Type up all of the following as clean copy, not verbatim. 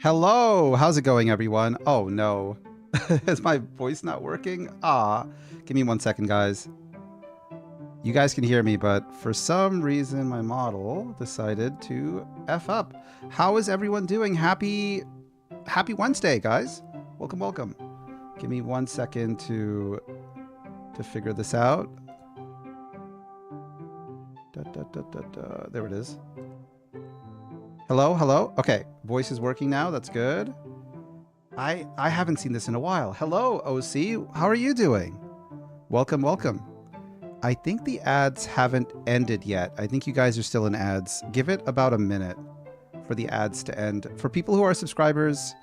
Hello, how's it going, everyone? Oh no, is my voice not working? Ah, give me 1 second, guys. You guys can hear me, but for some reason my model decided to F up. How is everyone doing? Happy Wednesday, guys. Welcome, welcome. Give me 1 second to figure this out. There it is. Hello, hello. Okay, voice is working now. That's good. I haven't seen this in a while. Hello, OC. How are you doing? Welcome, welcome. I think the ads haven't ended yet. I think you guys are still in ads. Give it about a minute for the ads to end. For people who are subscribers,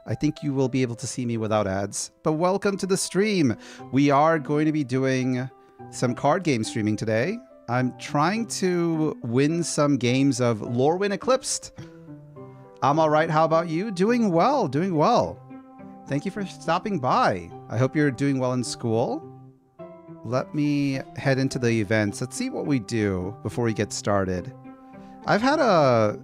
I think you will be able to see me without ads. But welcome to the stream. We are going to be doing some card game streaming today. I'm trying to win some games of Lorwyn Eclipsed. I'm all right. How about you? Doing well, doing well. Thank you for stopping by. I hope you're doing well in school. Let me head into the events. Let's see what we do before we get started. How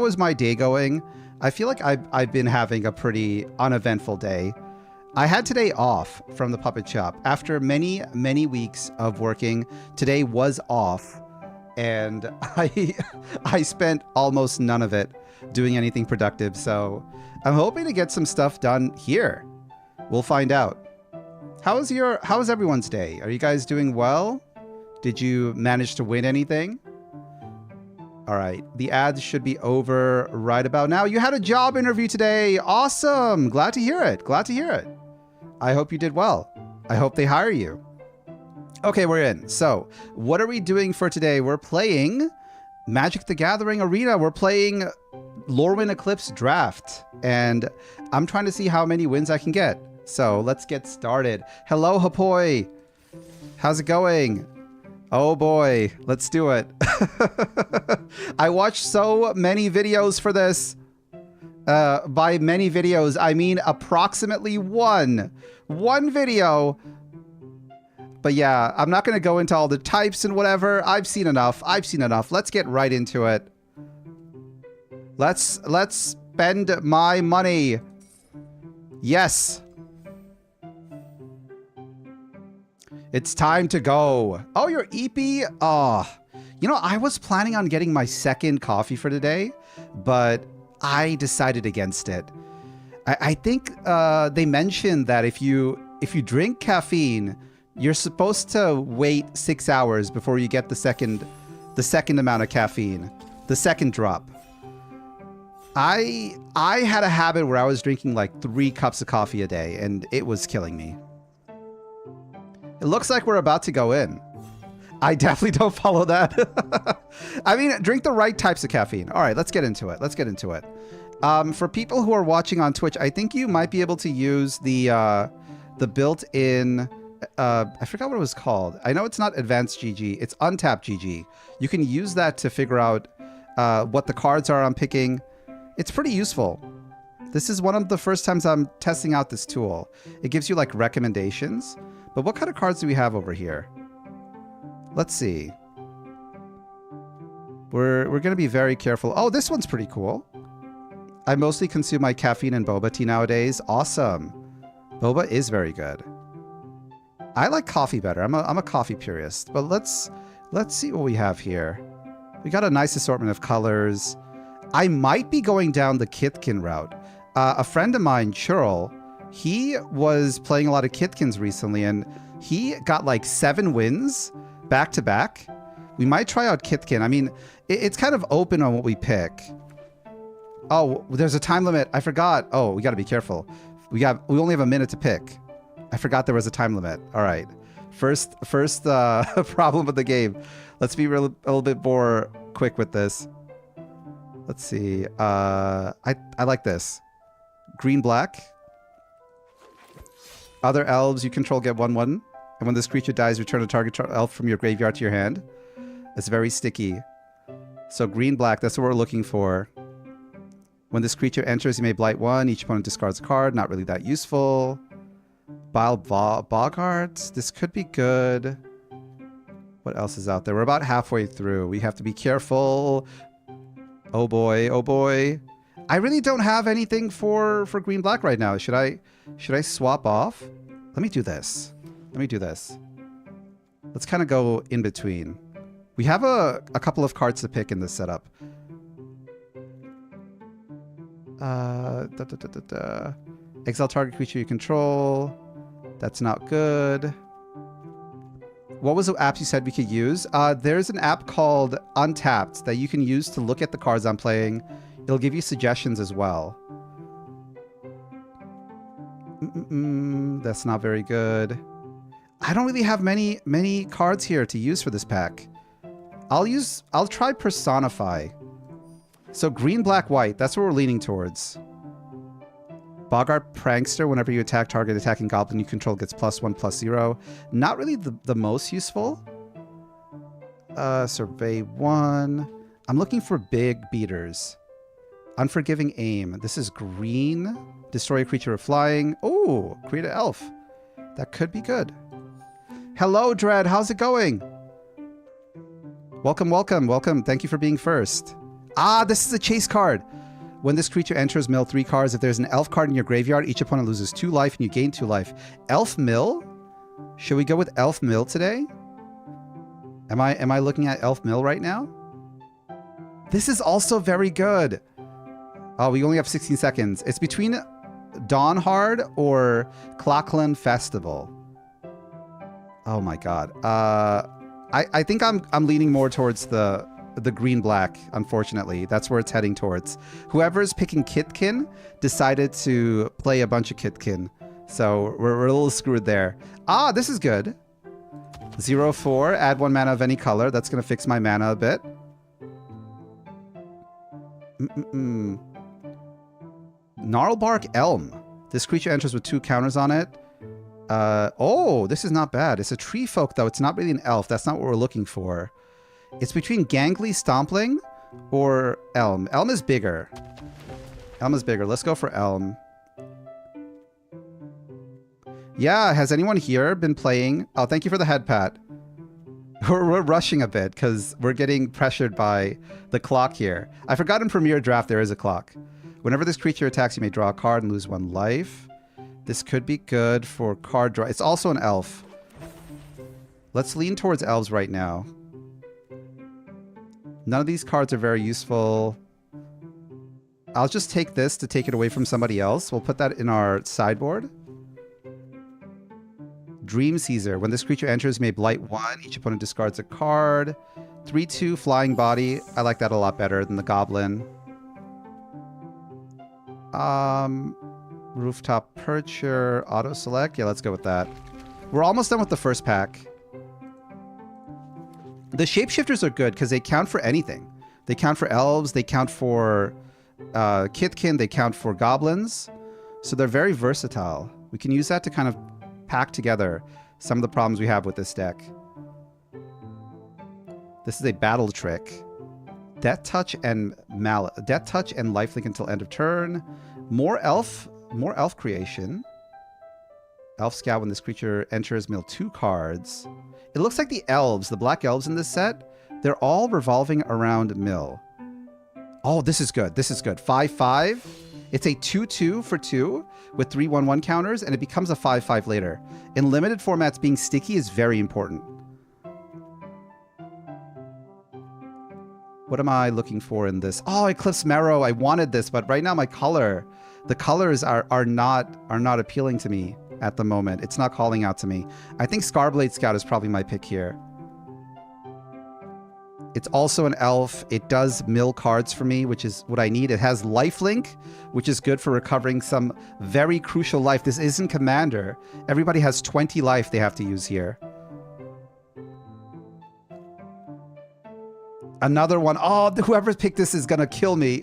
is my day going? I feel like I've been having a pretty uneventful day. I had today off from the puppet shop. After many, many weeks of working, today was off. And I spent almost none of it doing anything productive. So I'm hoping to get some stuff done here. We'll find out. How's everyone's day? Are you guys doing well? Did you manage to win anything? All right, the ads should be over right about now. You had a job interview today. Awesome. Glad to hear it. Glad to hear it. I hope you did well. I hope they hire you. Okay, we're in. So what are we doing for today? We're playing Magic the Gathering Arena. We're playing Lorwyn Eclipse Draft. And I'm trying to see how many wins I can get. So let's get started. Hello, Hapoi. How's it going? Oh boy, let's do it. I watched so many videos for this. By many videos, I mean approximately one video. But yeah, I'm not going to go into all the types and whatever. I've seen enough. Let's get right into it. Let's spend my money. Yes. It's time to go. Oh, you're EP? Oh, you know, I was planning on getting my second coffee for today, but I decided against it. I think they mentioned that if you drink caffeine, you're supposed to wait 6 hours before you get the second amount of caffeine, the second drop. I had a habit where I was drinking like 3 cups of coffee a day, and it was killing me. It looks like we're about to go in. I definitely don't follow that. I mean, drink the right types of caffeine. All right, let's get into it. For people who are watching on Twitch, I think you might be able to use the built-in, I forgot what it was called. I know it's not Advanced GG. It's Untapped GG. You can use that to figure out what the cards are I'm picking. It's pretty useful. This is one of the first times I'm testing out this tool. It gives you like recommendations. But what kind of cards do we have over here? Let's see. We're going to be very careful. Oh, this one's pretty cool. I mostly consume my caffeine and boba tea nowadays. Awesome. Boba is very good. I like coffee better. I'm a coffee purist. But let's see what we have here. We got a nice assortment of colors. I might be going down the Kithkin route. A friend of mine, Churl, he was playing a lot of Kithkins recently, and he got like 7 wins back to back. We might try out Kithkin. I mean, it's kind of open on what we pick. Oh, there's a time limit. I forgot. Oh, we got to be careful. We only have a minute to pick. I forgot there was a time limit. All right. First problem of the game. Let's be a little bit more quick with this. Let's see. I like this. Green, black. Other elves you control get 1/1. And when this creature dies, return a target elf from your graveyard to your hand. It's very sticky. So green, black, that's what we're looking for. When this creature enters, you may blight 1. Each opponent discards a card. Not really that useful. Bile Boggarts. This could be good. What else is out there? We're about halfway through. We have to be careful. Oh boy, oh boy. I really don't have anything for green black right now. Should I swap off? Let me do this. Let me do this. Let's kind of go in between. We have a couple of cards to pick in this setup. Exile target creature you control. That's not good. What was the app you said we could use? There's an app called Untapped that you can use to look at the cards I'm playing. It'll give you suggestions as well. That's not very good. I don't really have many cards here to use for this pack. I'll try Personify. So green, black, white. That's what we're leaning towards. Boggart Prankster. Whenever you attack target attacking goblin you control gets +1/+0. Not really the most useful. Survey 1. I'm looking for big beaters. Unforgiving Aim. This is green. Destroy a creature with flying. Oh, create an elf. That could be good. Hello, Dread. How's it going? Welcome, welcome, welcome. Thank you for being first. Ah, this is a chase card. When this creature enters, mill 3 cards. If there's an elf card in your graveyard, each opponent loses 2 life and you gain 2 life. Elf Mill? Should we go with Elf Mill today? Am I looking at Elf Mill right now? This is also very good. Oh, we only have 16 seconds. It's between Dawnhard or Clockland Festival. Oh my god. I think I'm leaning more towards the green black, unfortunately. That's where it's heading towards. Whoever's picking Kitkin decided to play a bunch of Kitkin. So we're a little screwed there. Ah, this is good. 0/4, add 1 mana of any color. That's going to fix my mana a bit. Gnarlbark Elm. This creature enters with 2 counters on it. Oh, this is not bad. It's a tree folk, though. It's not really an elf. That's not what we're looking for. It's between Gangly Stompling or Elm. Elm is bigger. Elm is bigger. Let's go for Elm. Yeah, has anyone here been playing? Oh, thank you for the head pat. We're rushing a bit because we're getting pressured by the clock here. I forgot in Premier Draft there is a clock. Whenever this creature attacks, you may draw a card and lose 1 life. This could be good for card draw. It's also an elf. Let's lean towards elves right now. None of these cards are very useful. I'll just take this to take it away from somebody else. We'll put that in our sideboard. Dream Caesar. When this creature enters, you may blight 1. Each opponent discards a card. 3/2 Flying Body. I like that a lot better than the Goblin. Rooftop Percher. Auto Select. Yeah, let's go with that. We're almost done with the first pack. The shapeshifters are good because they count for anything. They count for elves. They count for Kitkin. They count for goblins. So they're very versatile. We can use that to kind of pack together some of the problems we have with this deck. This is a battle trick. Death Touch and lifelink until end of turn. More elf creation. Elf Scout. When this creature enters, mill 2 cards. It looks like the elves, the black elves in this set, they're all revolving around mill. Oh, this is good. This is good. 5/5. It's a 2/2 for 2 with 3/1/1 counters, and it becomes a 5/5 later. In limited formats, being sticky is very important. What am I looking for in this? Oh, Eclipsed Marrow. I wanted this, but right now the colors are not appealing to me at the moment. It's not calling out to me. I think Scarblade Scout is probably my pick here. It's also an elf. It does mill cards for me, which is what I need. It has lifelink, which is good for recovering some very crucial life. This isn't Commander. Everybody has 20 life they have to use here. Another one. Oh, whoever picked this is gonna kill me.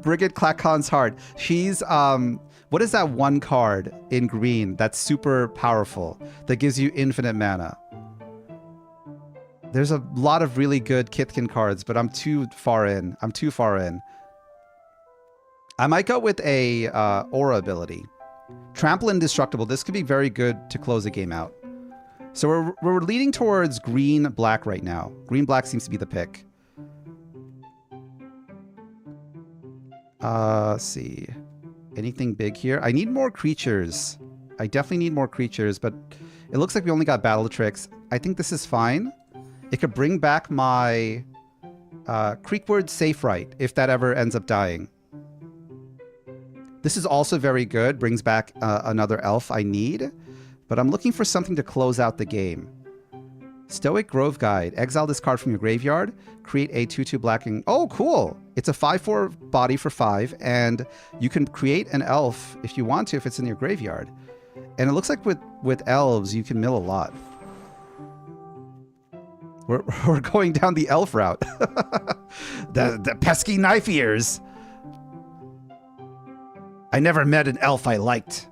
Brigid Klakon's Heart. She's what is that one card in green that's super powerful that gives you infinite mana? There's a lot of really good Kitkin cards, but I'm too far in. I might go with a Aura ability. Trample Indestructible. This could be very good to close a game out. So we're leaning towards green black right now. Green black seems to be the pick. Let's see. Anything big here? I need more creatures. I definitely need more creatures, but it looks like we only got battle tricks. I think this is fine. It could bring back my Creekward Safe Right if that ever ends up dying. This is also very good. Brings back another elf I need, but I'm looking for something to close out the game. Stoic Grove Guide. Exile this card from your graveyard. Create a 2/2 black and... Oh, cool! It's a 5/4 body for 5, and you can create an elf if you want to, if it's in your graveyard. And it looks like with elves, you can mill a lot. We're going down the elf route. the pesky knife ears. I never met an elf I liked.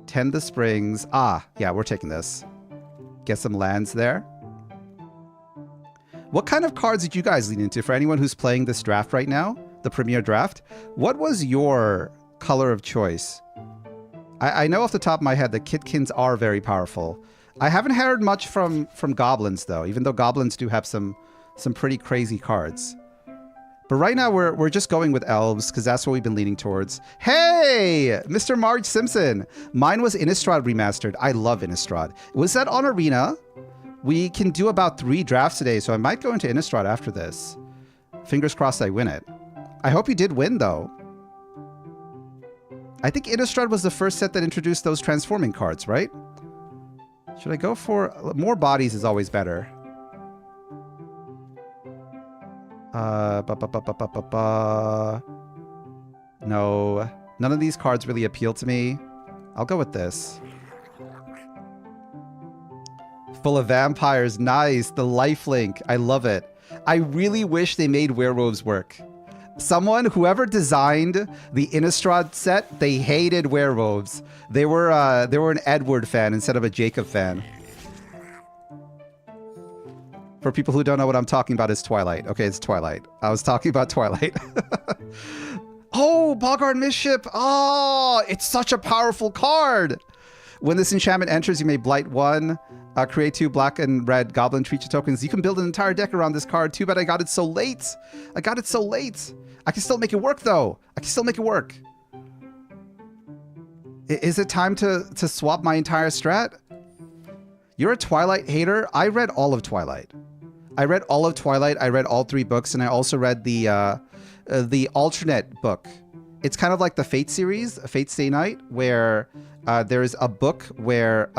Tend the Springs. Ah, yeah, we're taking this. Get some lands there. What kind of cards did you guys lean into? For anyone who's playing this draft right now, the Premier Draft, what was your color of choice? I know off the top of my head that Kitkins are very powerful. I haven't heard much from Goblins, though, even though Goblins do have some pretty crazy cards. But right now, we're just going with Elves, because that's what we've been leaning towards. Hey! Mr. Marge Simpson! Mine was Innistrad Remastered. I love Innistrad. Was that on Arena? We can do about 3 drafts today, so I might go into Innistrad after this. Fingers crossed I win it. I hope you did win, though. I think Innistrad was the first set that introduced those transforming cards, right? Should I go for... More bodies is always better. No. None of these cards really appeal to me. I'll go with this. Full of vampires. Nice. The lifelink. I love it. I really wish they made werewolves work. Whoever designed the Innistrad set, they hated werewolves. They were an Edward fan instead of a Jacob fan. For people who don't know what I'm talking about, it's Twilight. Okay, it's Twilight. I was talking about Twilight. Oh, Boggart Misship. Oh, it's such a powerful card. When this enchantment enters, you may blight 1, create 2 black and red goblin creature tokens. You can build an entire deck around this card. Too bad I got it so late. I got it so late. I can still make it work, though. I can still make it work. Is it time to swap my entire strat? You're a Twilight hater? I read all of Twilight. I read all of Twilight. I read all 3 books, and I also read the alternate book. It's kind of like the Fate series, Fate Stay Night, where there's a book where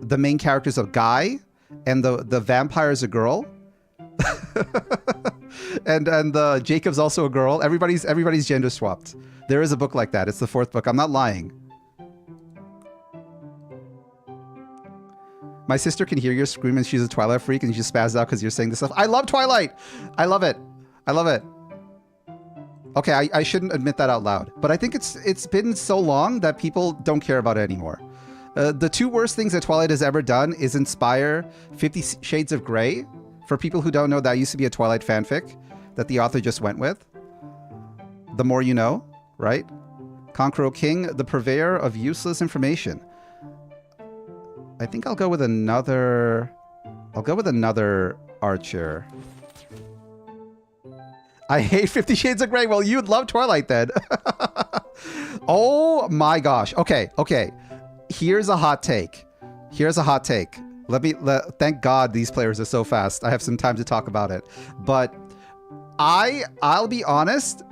the main character's a guy and the vampire is a girl. and Jacob's also a girl. Everybody's gender swapped. There is a book like that. It's the 4th book. I'm not lying. My sister can hear you screaming. She's a Twilight freak, and she just spazzed out because you're saying this stuff. I love Twilight. I love it. I love it. Okay, I shouldn't admit that out loud, but I think it's been so long that people don't care about it anymore. The 2 worst things that Twilight has ever done is inspire 50 Shades of Grey. For people who don't know, that used to be a Twilight fanfic that the author just went with. The more you know, right? Conqueror King, the purveyor of useless information. I think I'll go with another... Archer. I hate 50 Shades of Grey. Well, you'd love Twilight then. Oh my gosh. Okay. Here's a hot take. Thank God these players are so fast. I have some time to talk about it. But I'll be honest.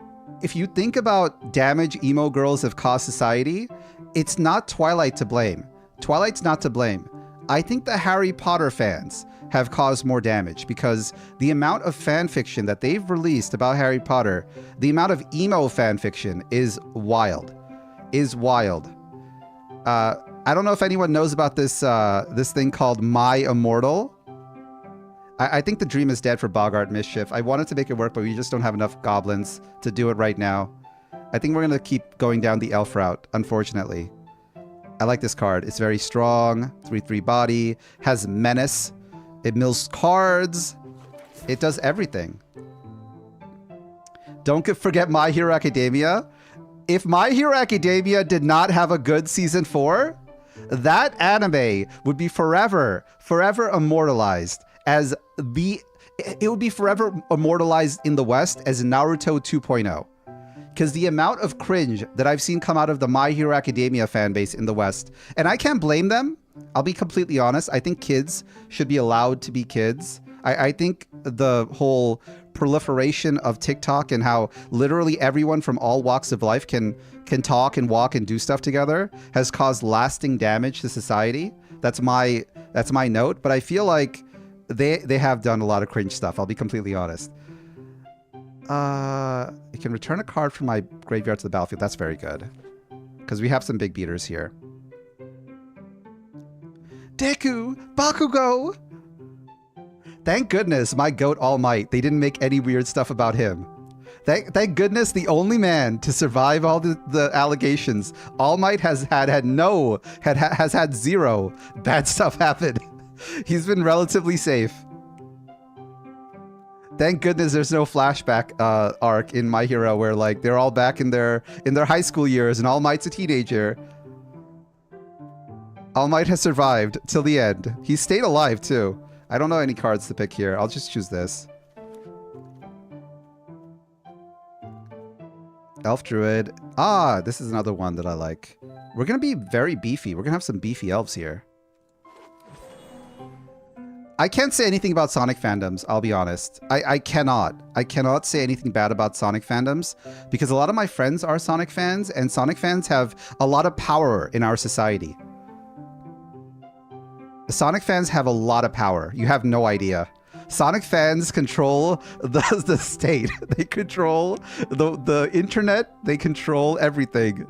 If you think about damage emo girls have caused society, it's not Twilight to blame. Twilight's not to blame. I think the Harry Potter fans have caused more damage because the amount of fan fiction that they've released about Harry Potter, the amount of emo fan fiction is wild. I don't know if anyone knows about this this thing called My Immortal. I think the dream is dead for Boggart Mischief. I wanted to make it work, but we just don't have enough goblins to do it right now. I think we're going to keep going down the elf route, unfortunately. I like this card. It's very strong. 3/3 body. Has menace. It mills cards. It does everything. Don't forget My Hero Academia. If My Hero Academia did not have a good season 4, that anime would be forever immortalized as It would be forever immortalized in the West as Naruto 2.0. Because the amount of cringe that I've seen come out of the My Hero Academia fan base in the West, and I can't blame them. I'll be completely honest. I think kids should be allowed to be kids. I think the whole proliferation of TikTok and how literally everyone from all walks of life can talk and walk and do stuff together has caused lasting damage to society. That's my note. But I feel like they have done a lot of cringe stuff. I'll be completely honest. It can return a card from my graveyard to the battlefield. That's very good. Because we have some big beaters here. Deku! Bakugo! Thank goodness my goat All Might, they didn't make any weird stuff about him. Thank goodness the only man to survive all the allegations. All Might has had zero bad stuff happen. He's been relatively safe. Thank goodness there's no flashback arc in My Hero where like they're all back in their high school years and All Might's a teenager. All Might has survived till the end. He stayed alive too. I don't know any cards to pick here. I'll just choose this. Elf Druid. Ah, this is another one that I like. We're going to be very beefy. We're going to have some beefy elves here. I can't say anything about Sonic fandoms, I'll be honest. I cannot. I cannot say anything bad about Sonic fandoms because a lot of my friends are Sonic fans and Sonic fans have a lot of power in our society. The Sonic fans have a lot of power. You have no idea. Sonic fans control the state. They control the internet. They control everything.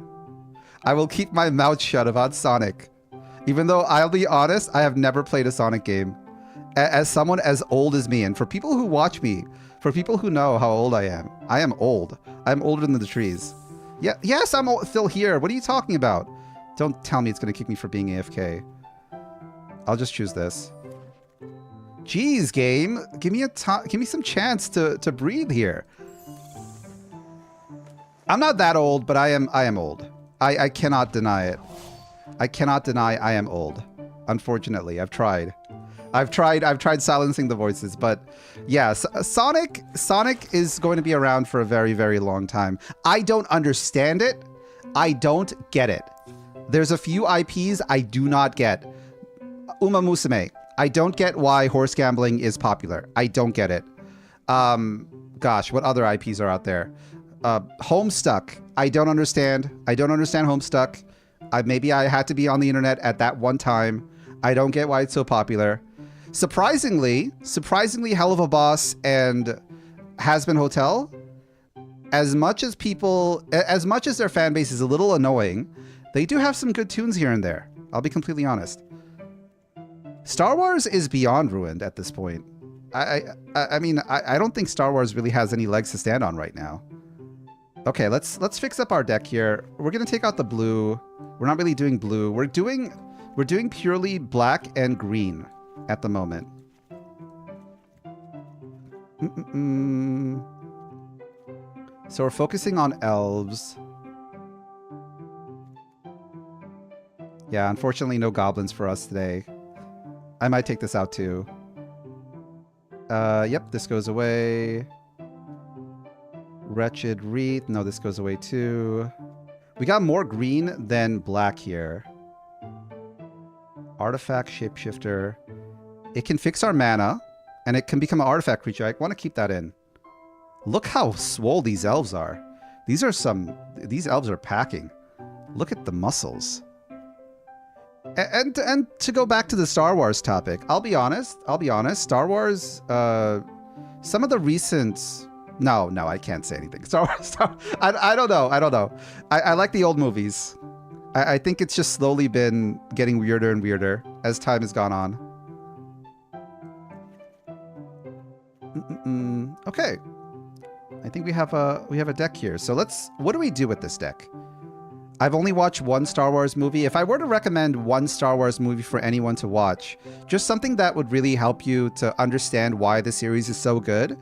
I will keep my mouth shut about Sonic. Even though I'll be honest, I have never played a Sonic game. As someone as old as me, and for people who watch me, for people who know how old I am old. I'm older than the trees. Yeah, yes, I'm still here. What are you talking about? Don't tell me it's going to kick me for being AFK. I'll just choose this. Jeez, game. Give me some chance to breathe here. I'm not that old, but I am old. I cannot deny it. I cannot deny I am old. Unfortunately, I've tried silencing the voices, but yeah, Sonic is going to be around for a very, very long time. I don't understand it. I don't get it. There's a few IPs I do not get. Uma Musume. I don't get why horse gambling is popular. I don't get it. Gosh, what other IPs are out there? Homestuck. I don't understand. I don't understand Homestuck. Maybe I had to be on the internet at that one time. I don't get why it's so popular. Surprisingly, Hell of a Boss and Has-Been Hotel, as much as their fan base is a little annoying, they do have some good tunes here and there. I'll be completely honest. Star Wars is beyond ruined at this point. I mean, I don't think Star Wars really has any legs to stand on right now. Okay, let's fix up our deck here. We're gonna take out the blue. We're not really doing blue. We're doing purely black and green at the moment. So we're focusing on elves. Yeah, unfortunately no goblins for us today. I might take this out too. Yep, this goes away. Wretched Wreath. No, this goes away too. We got more green than black here. Artifact Shapeshifter. It can fix our mana, and it can become an artifact creature. I want to keep that in. Look how swole these elves are. These elves are packing. Look at the muscles. And to go back to the Star Wars topic, I'll be honest. Star Wars, some of the recent... No, I can't say anything. Star Wars, I don't know. I like the old movies. I think it's just slowly been getting weirder and weirder as time has gone on. Okay. I think we have a deck here. So what do we do with this deck? I've only watched one Star Wars movie. If I were to recommend one Star Wars movie for anyone to watch, just something that would really help you to understand why the series is so good,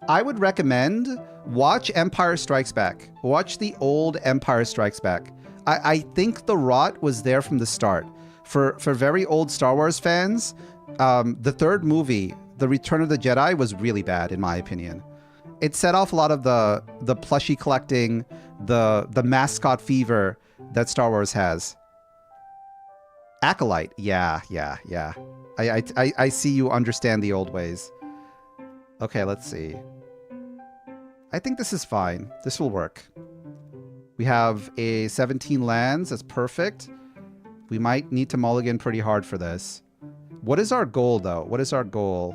I would recommend watch Empire Strikes Back. Watch the old Empire Strikes Back. I think the rot was there from the start. For very old Star Wars fans, the third movie, the Return of the Jedi was really bad, in my opinion. It set off a lot of the plushie collecting, the mascot fever that Star Wars has. Acolyte. Yeah. I see you understand the old ways. Okay, let's see. I think this is fine. This will work. We have a 17 lands. That's perfect. We might need to mulligan pretty hard for this. What is our goal, though? What is our goal?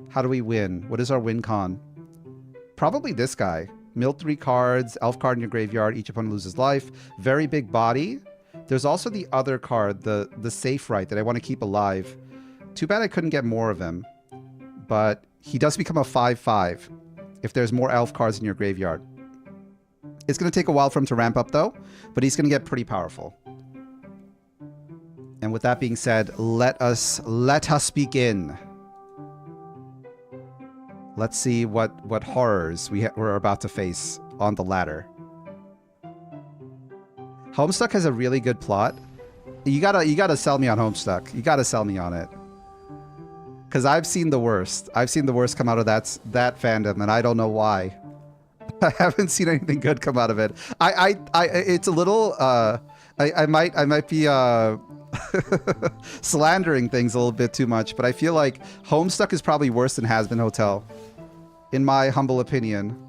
How do we win? What is our win con? Probably this guy. Mill 3 cards, elf card in your graveyard, each opponent loses life. Very big body. There's also the other card, the safe right, that I want to keep alive. Too bad I couldn't get more of him. But he does become a 5/5 if there's more elf cards in your graveyard. It's going to take a while for him to ramp up, though, but he's going to get pretty powerful. And with that being said, let us begin. Let's see what horrors we're about to face on the ladder. Homestuck has a really good plot. You gotta sell me on Homestuck. You gotta sell me on it. Because I've seen the worst. I've seen the worst come out of that fandom, and I don't know why. I haven't seen anything good come out of it. It's a little. I might be slandering things a little bit too much, but I feel like Homestuck is probably worse than Has-Been Hotel, in my humble opinion.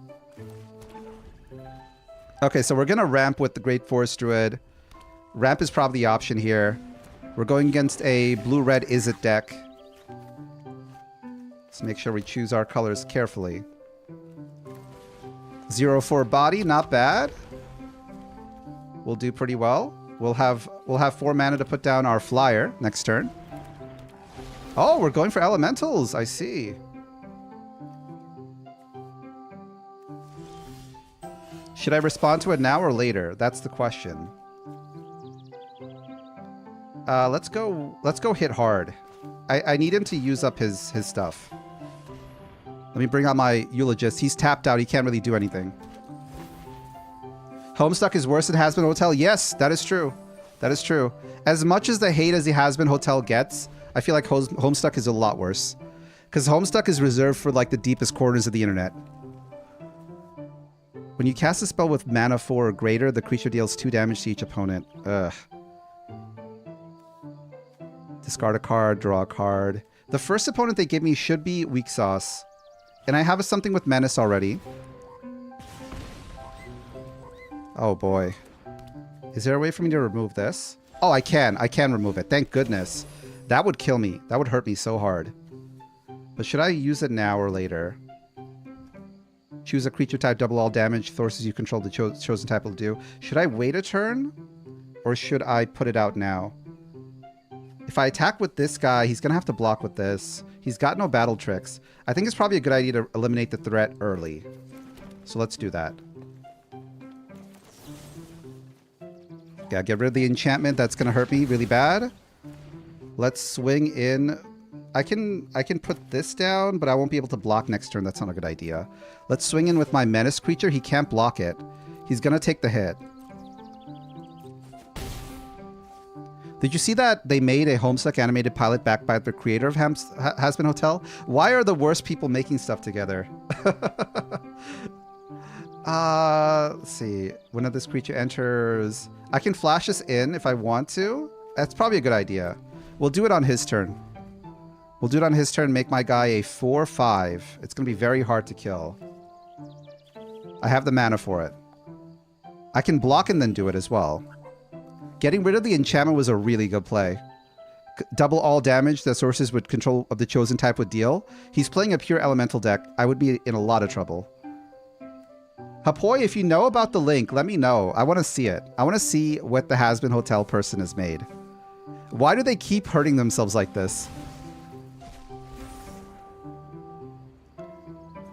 Okay, so we're gonna ramp with the Great Forest Druid. Ramp is probably the option here. We're going against a blue-red Izzet deck. Let's make sure we choose our colors carefully. 0/4 body, not bad. We'll do pretty well. We'll have 4 mana to put down our flyer next turn. Oh, we're going for elementals. I see. Should I respond to it now or later? That's the question. Let's go hit hard. I need him to use up his stuff. Let me bring out my eulogist. He's tapped out. He can't really do anything. Homestuck is worse than Has-Been Hotel. Yes, that is true. That is true. As much as the hate as the Has-Been Hotel gets, I feel like Homestuck is a lot worse. Because Homestuck is reserved for like the deepest corners of the internet. When you cast a spell with mana 4 or greater, the creature deals 2 damage to each opponent. Ugh. Discard a card, draw a card. The first opponent they give me should be Weak Sauce. And I have something with Menace already. Oh boy. Is there a way for me to remove this? Oh, I can. I can remove it. Thank goodness. That would kill me. That would hurt me so hard. But should I use it now or later? Choose a creature type, double all damage. Forces you control the chosen type will do. Should I wait a turn? Or should I put it out now? If I attack with this guy, he's going to have to block with this. He's got no battle tricks. I think it's probably a good idea to eliminate the threat early. So let's do that. Yeah, get rid of the enchantment. That's going to hurt me really bad. Let's swing in. I can put this down, but I won't be able to block next turn. That's not a good idea. Let's swing in with my Menace creature. He can't block it. He's going to take the hit. Did you see that they made a Homestuck animated pilot backed by the creator of Has-Been Hotel? Why are the worst people making stuff together? Let's see. When this creature enters... I can flash this in if I want to. That's probably a good idea. We'll do it on his turn. We'll do it on his turn, make my guy a 4/5. It's going to be very hard to kill. I have the mana for it. I can block and then do it as well. Getting rid of the enchantment was a really good play. Double all damage that sources with control of the chosen type would deal. He's playing a pure elemental deck. I would be in a lot of trouble. Hapoy, if you know about the link, let me know. I want to see it. I want to see what the Has-Been Hotel person has made. Why do they keep hurting themselves like this?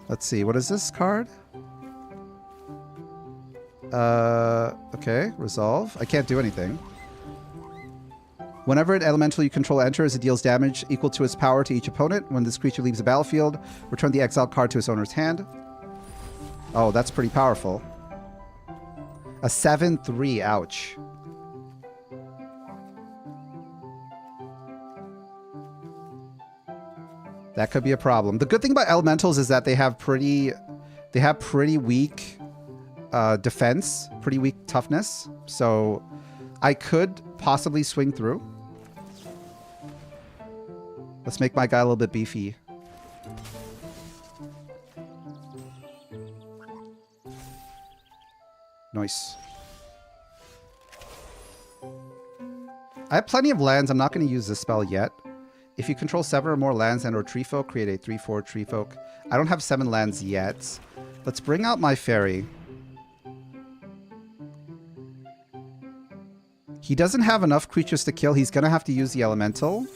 Let's see. What is this card? Okay. Resolve. I can't do anything. Whenever an elemental you control enters, it deals damage equal to its power to each opponent. When this creature leaves the battlefield, return the exiled card to its owner's hand. Oh, that's pretty powerful. A 7/3. Ouch. That could be a problem. The good thing about elementals is that they have pretty weak defense, pretty weak toughness. So I could possibly swing through. Let's make my guy a little bit beefy. Nice. I have plenty of lands. I'm not going to use this spell yet. If you control 7 or more lands and or tree folk, create a 3/4 tree folk. I don't have 7 lands yet. Let's bring out my fairy. He doesn't have enough creatures to kill. He's going to have to use the elemental.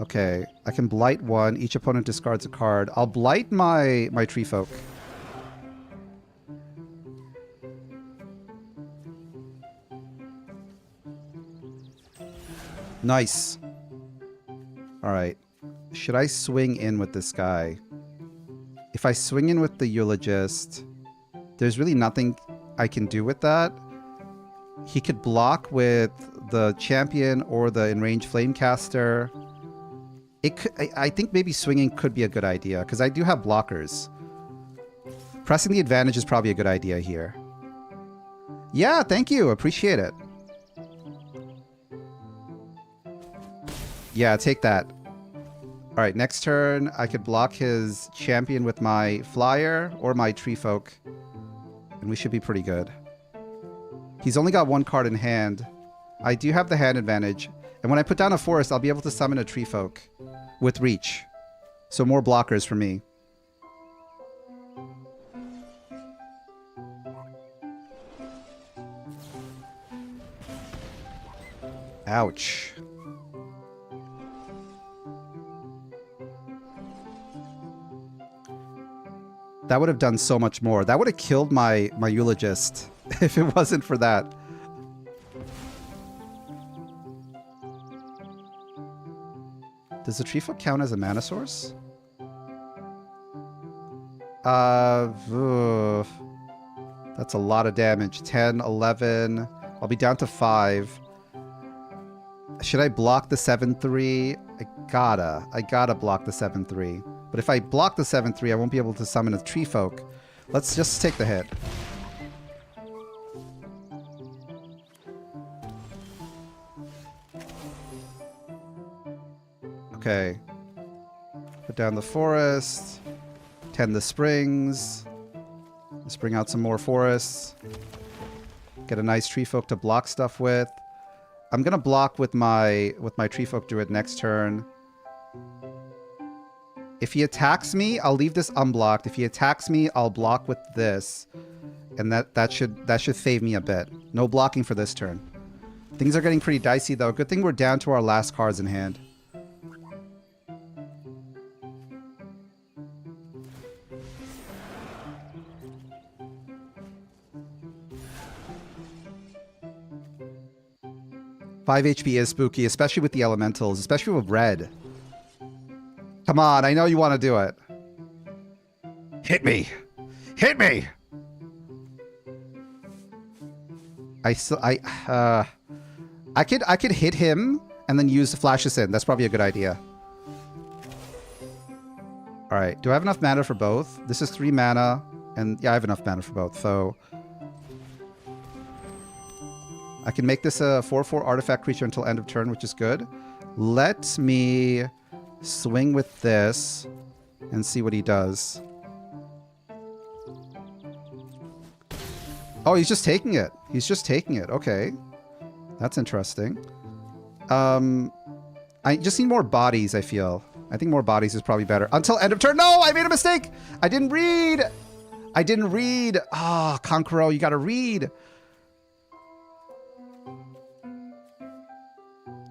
Okay, I can blight one. Each opponent discards a card. I'll blight my tree folk. Nice. All right. Should I swing in with this guy? If I swing in with the Eulogist, there's really nothing I can do with that. He could block with the champion or the enraged flamecaster. I think maybe swinging could be a good idea because I do have blockers. Pressing the advantage is probably a good idea here. Yeah, thank you. Appreciate it. Yeah, take that. All right, next turn, I could block his champion with my flyer or my tree folk. And we should be pretty good. He's only got 1 card in hand. I do have the hand advantage. And when I put down a forest, I'll be able to summon a tree folk with reach. So more blockers for me. Ouch. That would have done so much more. That would have killed my Eulogist if it wasn't for that. Does the tree folk count as a mana source? That's a lot of damage. 10, 11. I'll be down to 5. Should I block the 7/3? I gotta block the 7/3. But if I block the 7/3, I won't be able to summon a tree folk. Let's just take the hit. Okay. Put down the forest. Tend the springs. Let's bring out some more forests. Get a nice tree folk to block stuff with. I'm gonna block with my tree folk druid next turn. If he attacks me, I'll leave this unblocked. If he attacks me, I'll block with this. And that should save me a bit. No blocking for this turn. Things are getting pretty dicey though. Good thing we're down to our last cards in hand. Five HP is spooky, especially with the elementals, especially with red. Come on, I know you want to do it. Hit me! Hit me! I could hit him and then use the flashes in. That's probably a good idea. All right, do I have enough mana for both? This is 3 mana, and yeah, I have enough mana for both, so I can make this a 4/4 artifact creature until end of turn, which is good. Let me swing with this and see what he does. Oh, he's just taking it. He's just taking it. Okay. That's interesting. I just need more bodies, I feel. I think more bodies is probably better. Until end of turn. No, I made a mistake. I didn't read. I didn't read. Ah, oh, Conqueror, you got to read.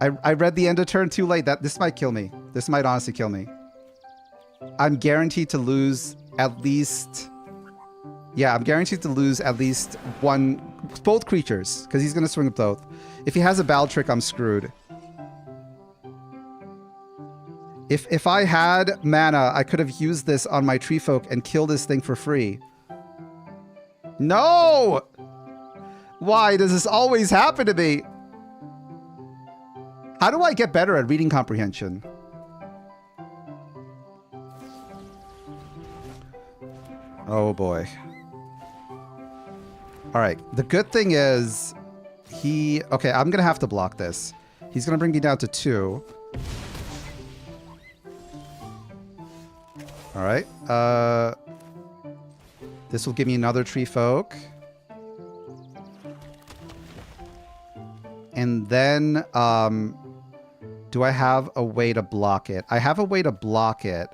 I read the end of turn too late. This might kill me. This might honestly kill me. I'm guaranteed to lose at least... Yeah, I'm guaranteed to lose at least both creatures, because he's going to swing with both. If he has a battle trick, I'm screwed. If I had mana, I could have used this on my tree folk and killed this thing for free. No! Why does this always happen to me? How do I get better at reading comprehension? Oh boy. All right. The good thing is okay, I'm going to have to block this. He's going to bring me down to 2. All right. This will give me another tree folk. And then, do I have a way to block it? I have a way to block it.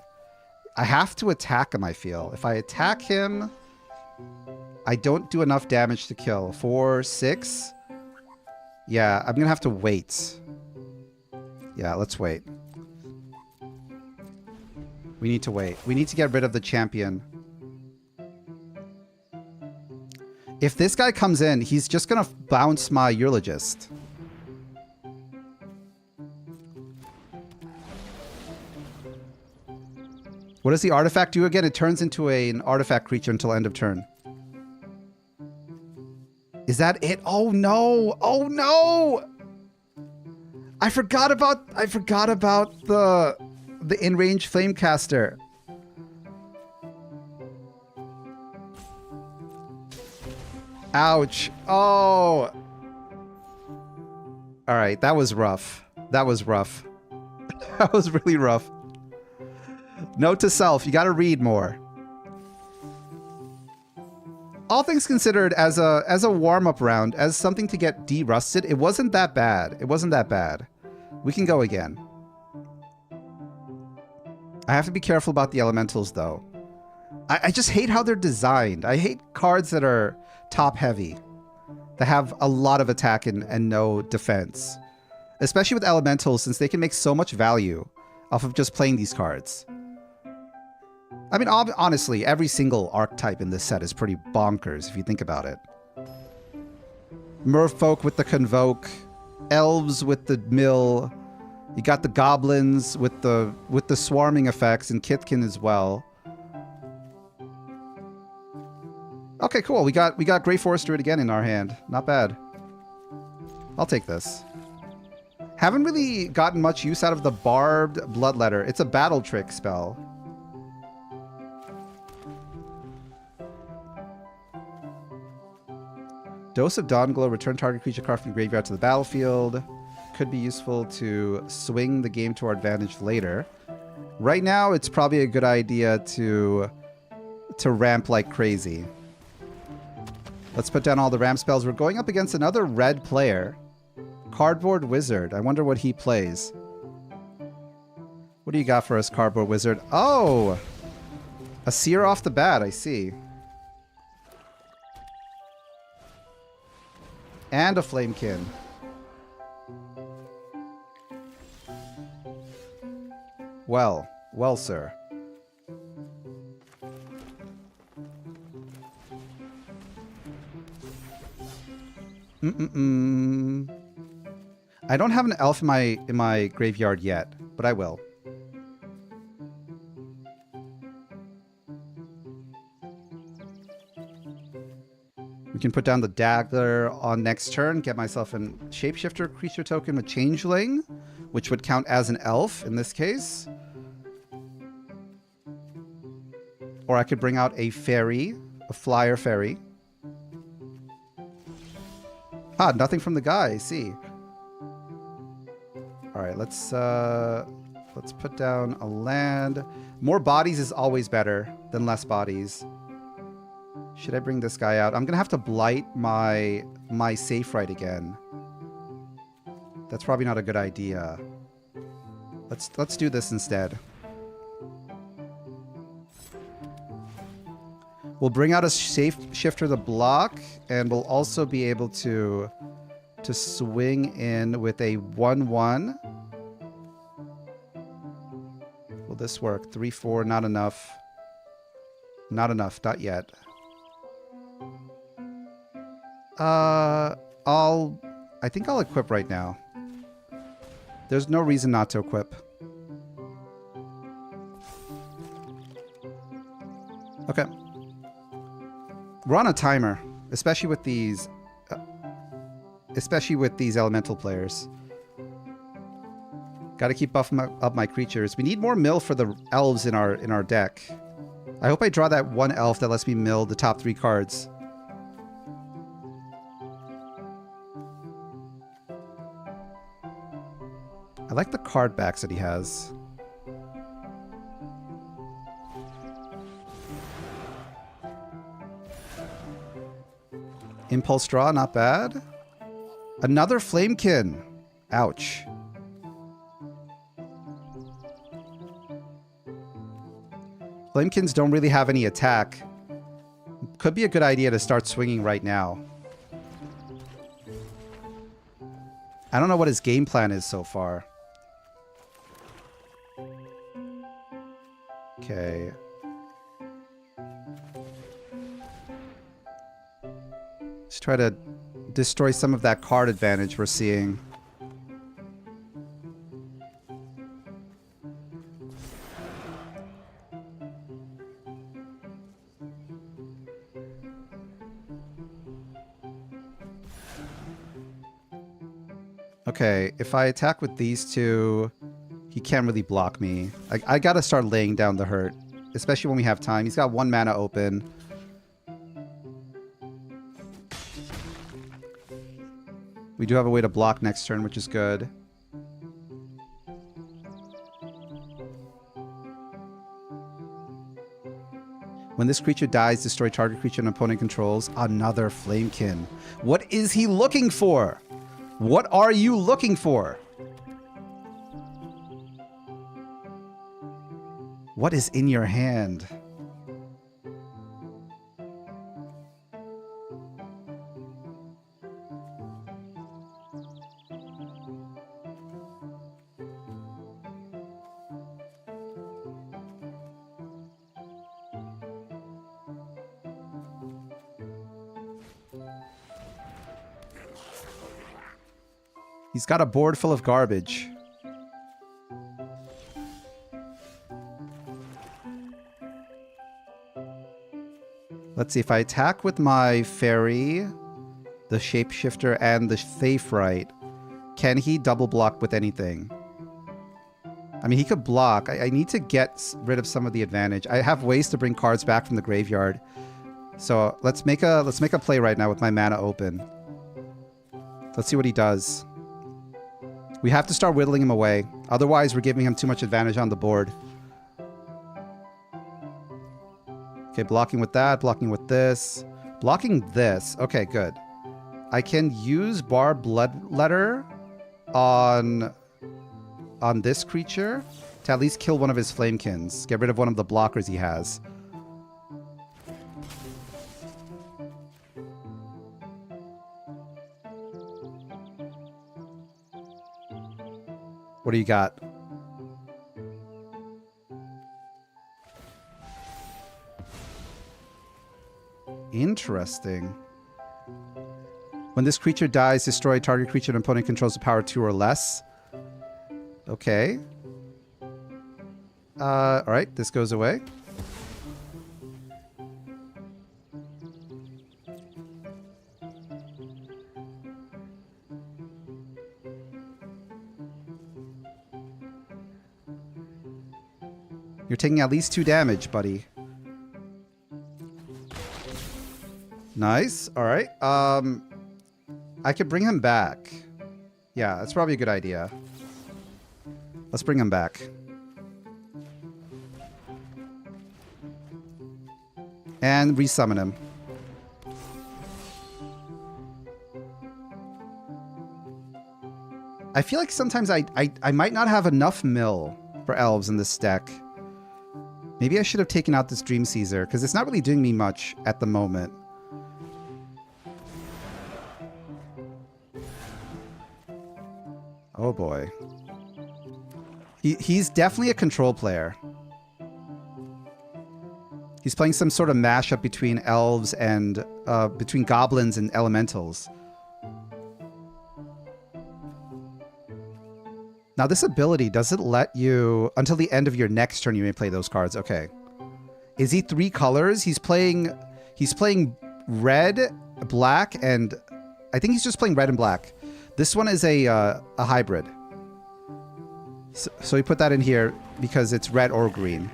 I have to attack him, I feel. If I attack him, I don't do enough damage to kill. 4, 6. Yeah, I'm going to have to wait. Yeah, let's wait. We need to wait. We need to get rid of the champion. If this guy comes in, he's just going to bounce my Eulogist. What does the artifact do again? It turns into an artifact creature until end of turn. Is that it? Oh no! Oh no! I forgot about the in-range Flamecaster. Ouch. Oh. All right, that was rough. That was rough. That was really rough. Note to self, you got to read more. All things considered, as a warm-up round, as something to get de-rusted, it wasn't that bad. It wasn't that bad. We can go again. I have to be careful about the elementals, though. I just hate how they're designed. I hate cards that are top-heavy, that have a lot of attack and no defense. Especially with elementals, since they can make so much value off of just playing these cards. I mean, honestly, every single archetype in this set is pretty bonkers if you think about it. Merfolk with the Convoke, Elves with the Mill, you got the Goblins with the swarming effects, and Kithkin as well. Okay, cool. We got Grey Forest Druid again in our hand. Not bad. I'll take this. Haven't really gotten much use out of the Barbed Bloodletter. It's a battle trick spell. Dose of Dawnglow, return target creature card from the graveyard to the battlefield. Could be useful to swing the game to our advantage later. Right now, it's probably a good idea to ramp like crazy. Let's put down all the ramp spells. We're going up against another red player. Cardboard Wizard. I wonder what he plays. What do you got for us, Cardboard Wizard? Oh! A Seer off the bat, I see. And a Flamekin. Well, sir. I don't have an elf in my graveyard yet, but I will. We can put down the dagger on next turn, get myself a shapeshifter creature token with changeling, which would count as an elf in this case. Or I could bring out a fairy, a flyer fairy. Ah, nothing from the guy, I see. All right, let's put down a land. More bodies is always better than less bodies. Should I bring this guy out? I'm gonna have to blight my safe right again. That's probably not a good idea. Let's do this instead. We'll bring out a safe shifter to block, and we'll also be able to swing in with a 1/1. Will this work? 3/4, not enough. Not enough, not yet. I think I'll equip right now. There's no reason not to equip. Okay. We're on a timer, especially with these elemental players. Got to keep buffing up my creatures. We need more mill for the elves in our deck. I hope I draw that one elf that lets me mill the top 3 cards. I like the card backs that he has. Impulse draw, not bad. Another Flamekin. Ouch. Flamekins don't really have any attack. Could be a good idea to start swinging right now. I don't know what his game plan is so far. Okay. Let's try to destroy some of that card advantage we're seeing. Okay, if I attack with these two, he can't really block me. I gotta start laying down the hurt, especially when we have time. He's got 1 mana open. We do have a way to block next turn, which is good. When this creature dies, destroy target creature an opponent controls. Another Flamekin. What is he looking for? What are you looking for? What is in your hand? He's got a board full of garbage. Let's see, if I attack with my fairy, the shapeshifter, and the Faithright, can he double block with anything? I mean, he could block. I need to get rid of some of the advantage. I have ways to bring cards back from the graveyard. So let's make a play right now with my mana open. Let's see what he does. We have to start whittling him away. Otherwise, we're giving him too much advantage on the board. Okay, blocking with that, blocking with this. Blocking this. Okay, good. I can use Bar Bloodletter on this creature to at least kill one of his Flamekins. Get rid of one of the blockers he has. What do you got? Interesting. When this creature dies, destroy target creature an opponent controls the power 2 or less. Okay. Alright, this goes away. You're taking at least 2 damage, buddy. Nice. All right. I could bring him back. Yeah, that's probably a good idea. Let's bring him back. And resummon him. I feel like sometimes I might not have enough mill for elves in this deck. Maybe I should have taken out this Dream Caesar, because it's not really doing me much at the moment. Oh boy. He's definitely a control player. He's playing some sort of mashup between elves and between goblins and elementals. Now this ability, does it let you, until the end of your next turn you may play those cards? Okay. Is he 3 colors? He's playing red, black, and I think he's just playing red and black. This one is a hybrid. So we put that in here because it's red or green.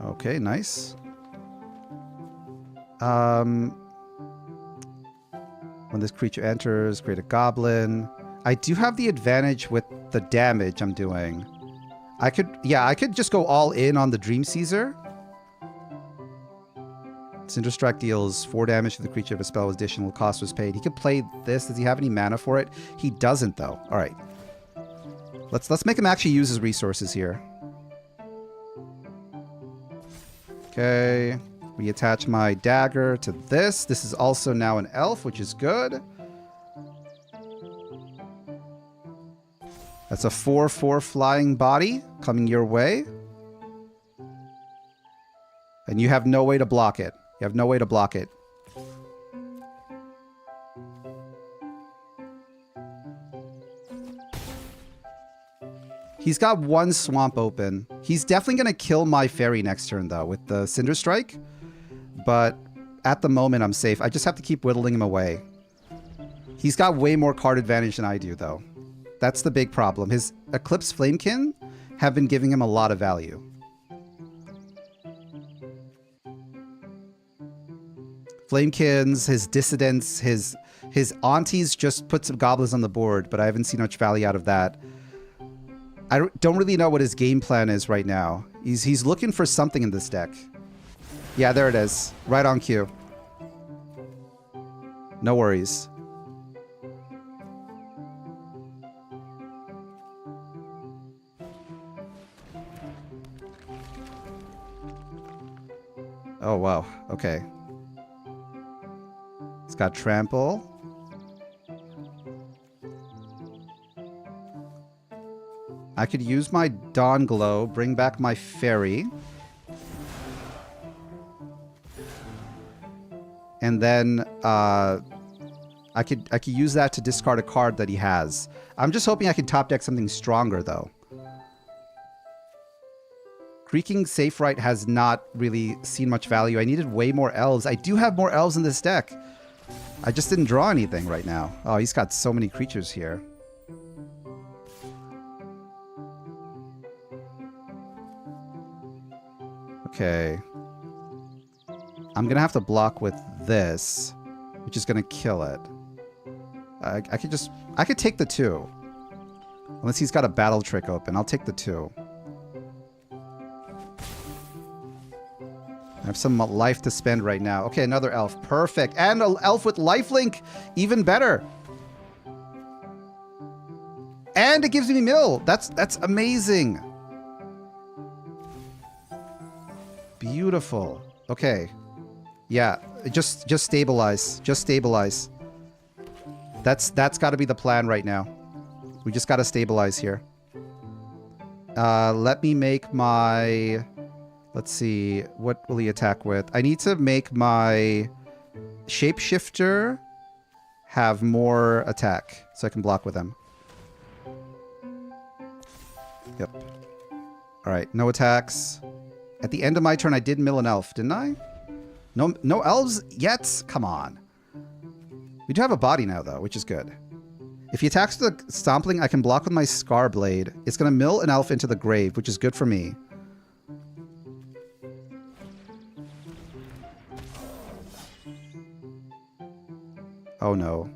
Okay, nice. When this creature enters, create a goblin. I do have the advantage with the damage I'm doing. I could just go all in on the Dream Caesar. Cinder Strike deals 4 damage to the creature if a spell with additional cost was paid. He could play this. Does he have any mana for it? He doesn't, though. All right. Let's make him actually use his resources here. Okay. Reattach my dagger to this. This is also now an elf, which is good. That's a 4/4 flying body coming your way. And you have no way to block it. You have no way to block it. He's got 1 swamp open. He's definitely going to kill my fairy next turn, though, with the Cinder Strike. But at the moment, I'm safe. I just have to keep whittling him away. He's got way more card advantage than I do, though. That's the big problem. His Eclipsed Flamekin have been giving him a lot of value. Flamekins, his Dissidents, his aunties just put some goblins on the board, but I haven't seen much value out of that. I don't really know what his game plan is right now. He's looking for something in this deck. Yeah, there it is. Right on cue. No worries. Oh, wow. Okay. It's got trample. I could use my Dawn Glow, bring back my fairy. And then I could use that to discard a card that he has. I'm just hoping I can top deck something stronger, though. Creaking Safe Right has not really seen much value. I needed way more elves. I do have more elves in this deck. I just didn't draw anything right now. Oh, he's got so many creatures here. Okay. I'm going to have to block with this, which is going to kill it. I could take the 2. Unless he's got a battle trick open. I'll take the 2. I have some life to spend right now. Okay, another elf. Perfect. And an elf with lifelink. Even better. And it gives me mill. That's amazing. Beautiful. Okay. Yeah, just stabilize. Just stabilize. That's got to be the plan right now. We just got to stabilize here. Let me make my... Let's see. What will he attack with? I need to make my Shapeshifter have more attack so I can block with him. Yep. All right. No attacks. At the end of my turn, I did mill an elf, didn't I? No elves yet? Come on. We do have a body now, though, which is good. If he attacks with the Stompling, I can block with my Scar Blade. It's going to mill an elf into the grave, which is good for me. Oh no.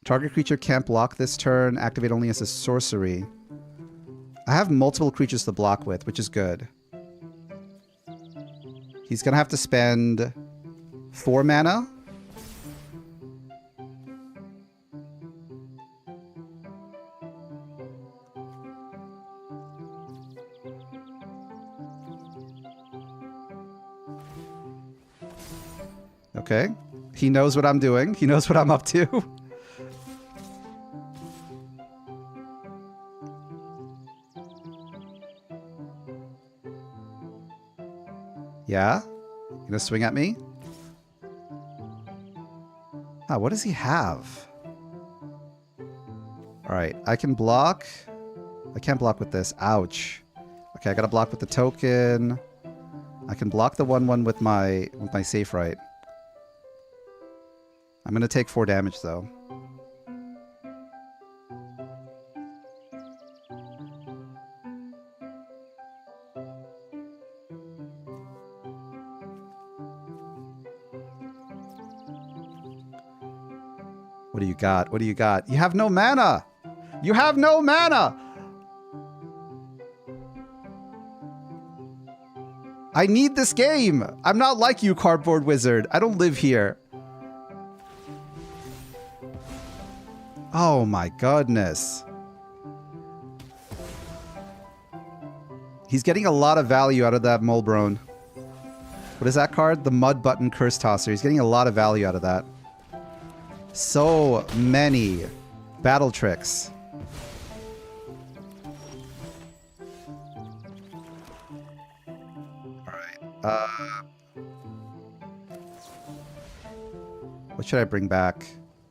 Target creature can't block this turn. Activate only as a sorcery. I have multiple creatures to block with, which is good. He's going to have to spend 4 mana. Okay. He knows what I'm doing. He knows what I'm up to. Yeah? You gonna swing at me? Ah, what does he have? Alright, I can block. I can't block with this. Ouch. Okay, I gotta block with the token. I can block the 1/1 with my Safe Right. I'm gonna take 4 damage though. What do you got? What do you got? You have no mana! You have no mana! I need this game! I'm not like you, Cardboard Wizard. I don't live here. Oh my goodness. He's getting a lot of value out of that Mulbrone. What is that card? The Mud Button Curse Tosser. He's getting a lot of value out of that. So many battle tricks. Alright. What should I bring back?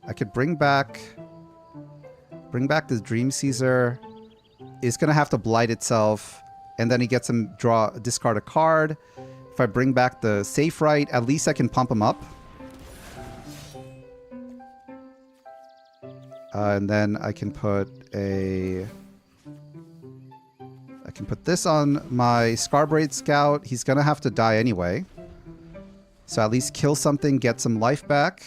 I could bring back this Dream Caesar. It's gonna have to blight itself, and then he gets him discard a card. If I bring back the Safe Right, at least I can pump him up. And then I can put this on my Scarbraid Scout. He's gonna have to die anyway. So at least kill something, get some life back.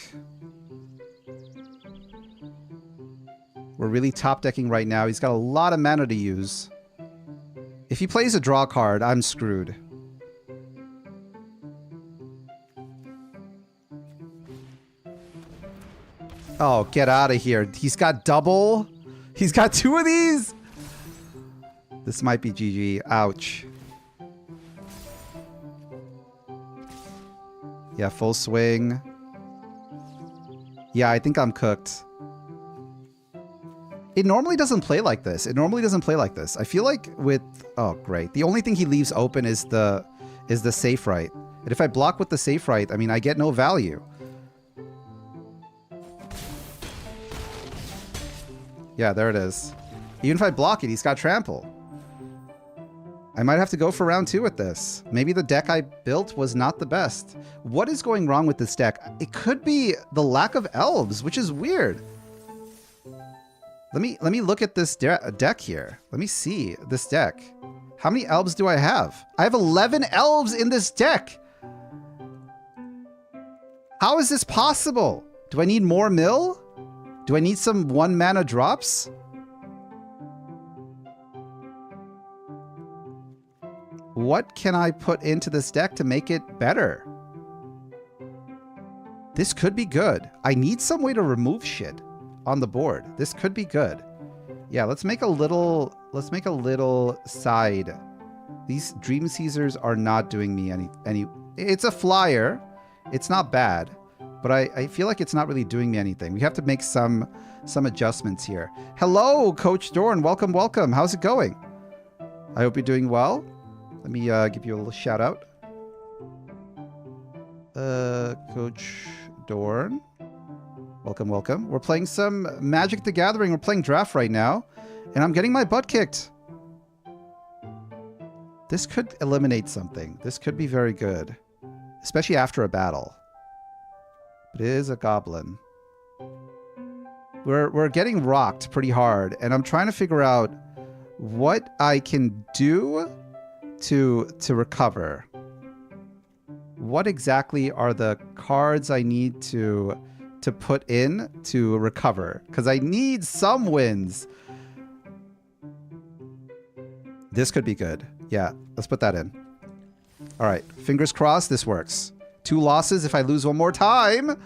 We're really top decking right now. He's got a lot of mana to use. If he plays a draw card, I'm screwed. Oh, get out of here. He's got double. He's got two of these. This might be GG. Ouch. Yeah, full swing. Yeah, I think I'm cooked. It normally doesn't play like this. It normally doesn't play like this. I feel like with... Oh, great. The only thing he leaves open is the Safe Right. And if I block with the Safe Right, I mean, I get no value. Yeah, there it is. Even if I block it, he's got trample. I might have to go for round 2 with this. Maybe the deck I built was not the best. What is going wrong with this deck? It could be the lack of elves, which is weird. Let me look at this deck here. Let me see this deck. How many elves do I have? I have 11 elves in this deck. How is this possible? Do I need more mill? Do I need some 1 mana drops? What can I put into this deck to make it better? This could be good. I need some way to remove shit on the board. This could be good. Yeah, let's make a little side. These Dream Caesars are not doing me any it's a flyer. It's not bad. But I feel like it's not really doing me anything. We have to make some adjustments here. Hello, Coach Dorn. Welcome, welcome. How's it going? I hope you're doing well. Let me give you a little shout out. Coach Dorn. Welcome, welcome. We're playing some Magic the Gathering. We're playing draft right now. And I'm getting my butt kicked. This could eliminate something. This could be very good. Especially after a battle. It is a goblin. We're getting rocked pretty hard, and I'm trying to figure out what I can do to recover. What exactly are the cards I need to put in to recover? Because I need some wins. This could be good. Yeah, let's put that in. All right, fingers crossed this works. 2 losses if I lose one more time.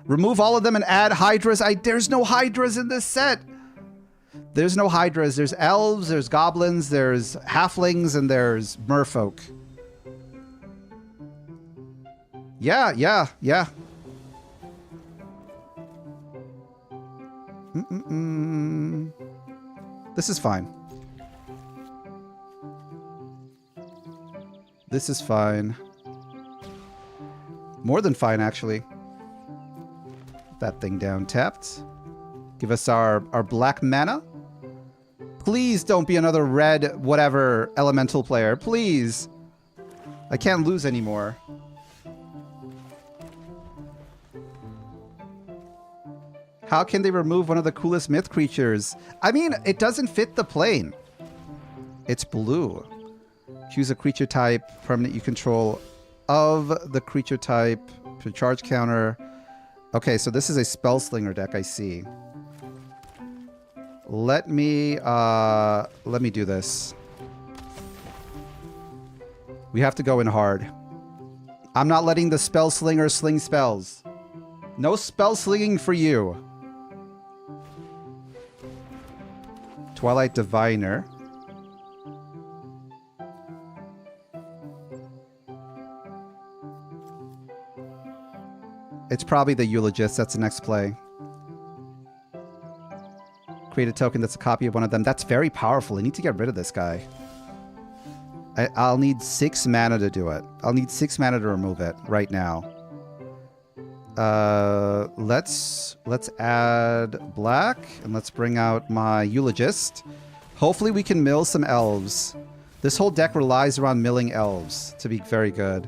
Remove all of them and add Hydras. There's no Hydras in this set. There's no Hydras. There's elves, there's goblins, there's halflings, and there's merfolk. Yeah. This is fine. This is fine. More than fine, actually. That thing down tapped. Give us our black mana. Please don't be another red whatever elemental player. Please. I can't lose anymore. How can they remove one of the coolest myth creatures? I mean, it doesn't fit the plane. It's blue. Choose a creature type, permanent you control of the creature type, for charge counter. Okay, so this is a Spellslinger deck, I see. Let me do this. We have to go in hard. I'm not letting the Spellslinger sling spells. No spell slinging for you. Twilight Diviner. It's probably the Eulogist. That's the next play. Create a token that's a copy of one of them. That's very powerful. I need to get rid of this guy. I'll need 6 mana to do it. I'll need 6 mana to remove it right now. Let's add black and let's bring out my Eulogist. Hopefully we can mill some elves. This whole deck relies around milling elves to be very good.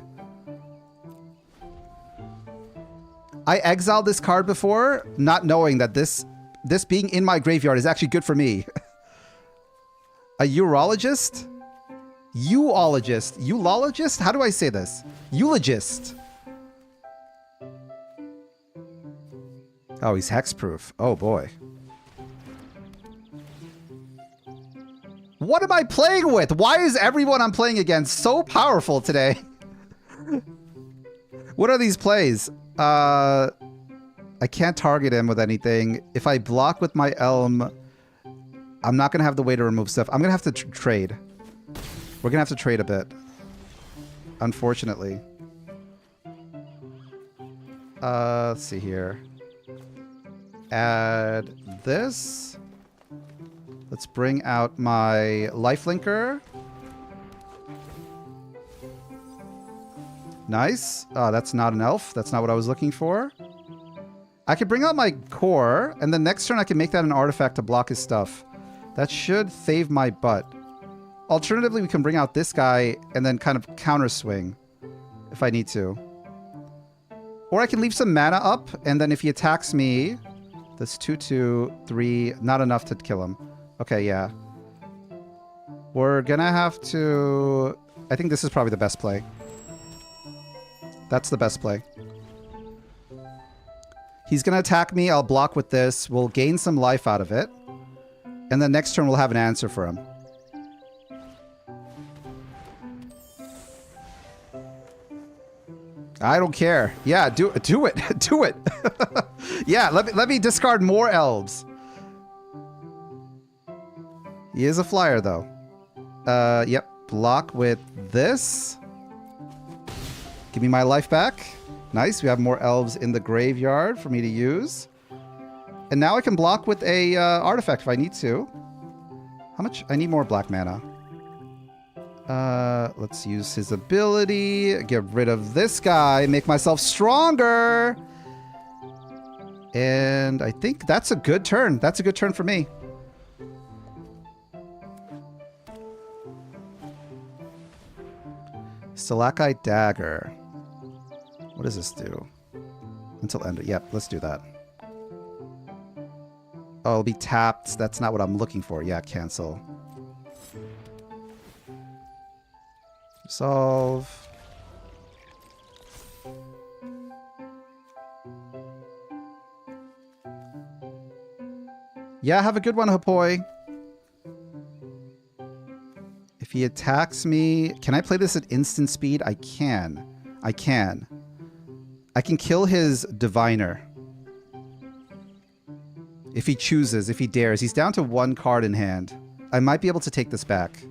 I exiled this card before, not knowing that this being in my graveyard is actually good for me. A urologist? Uologist? Eulogist? How do I say this? Eulogist. Oh, he's hexproof. Oh, boy. What am I playing with? Why is everyone I'm playing against so powerful today? What are these plays? I can't target him with anything. If I block with my Elm, I'm not going to have the way to remove stuff. I'm going to have to trade. We're going to have to trade a bit. Unfortunately. Let's see here. Add this. Let's bring out my Lifelinker. Nice. That's not an elf. That's not what I was looking for. I could bring out my core, and then next turn I can make that an artifact to block his stuff. That should save my butt. Alternatively, we can bring out this guy and then kind of counter swing if I need to. Or I can leave some mana up, and then if he attacks me, that's 2/2, 3, not enough to kill him. Okay, yeah. We're gonna have to... I think this is probably the best play. That's the best play. He's gonna attack me, I'll block with this, we'll gain some life out of it, and then next turn we'll have an answer for him. I don't care. Yeah, do it. Do it. Yeah, let me discard more elves. He is a flyer though. Yep. Block with this. Give me my life back. Nice. We have more elves in the graveyard for me to use. And now I can block with a artifact if I need to. How much? I need more black mana. Let's use his ability. Get rid of this guy. Make myself stronger. And I think that's a good turn. That's a good turn for me. Stalactite Dagger. What does this do? Until end. Yep, let's do that. Oh, it'll be tapped. That's not what I'm looking for. Yeah, cancel. Solve. Yeah, have a good one, Hapoi. If he attacks me... Can I play this at instant speed? I can. I can kill his Diviner. If he chooses, if he dares. He's down to 1 card in hand. I might be able to take this back.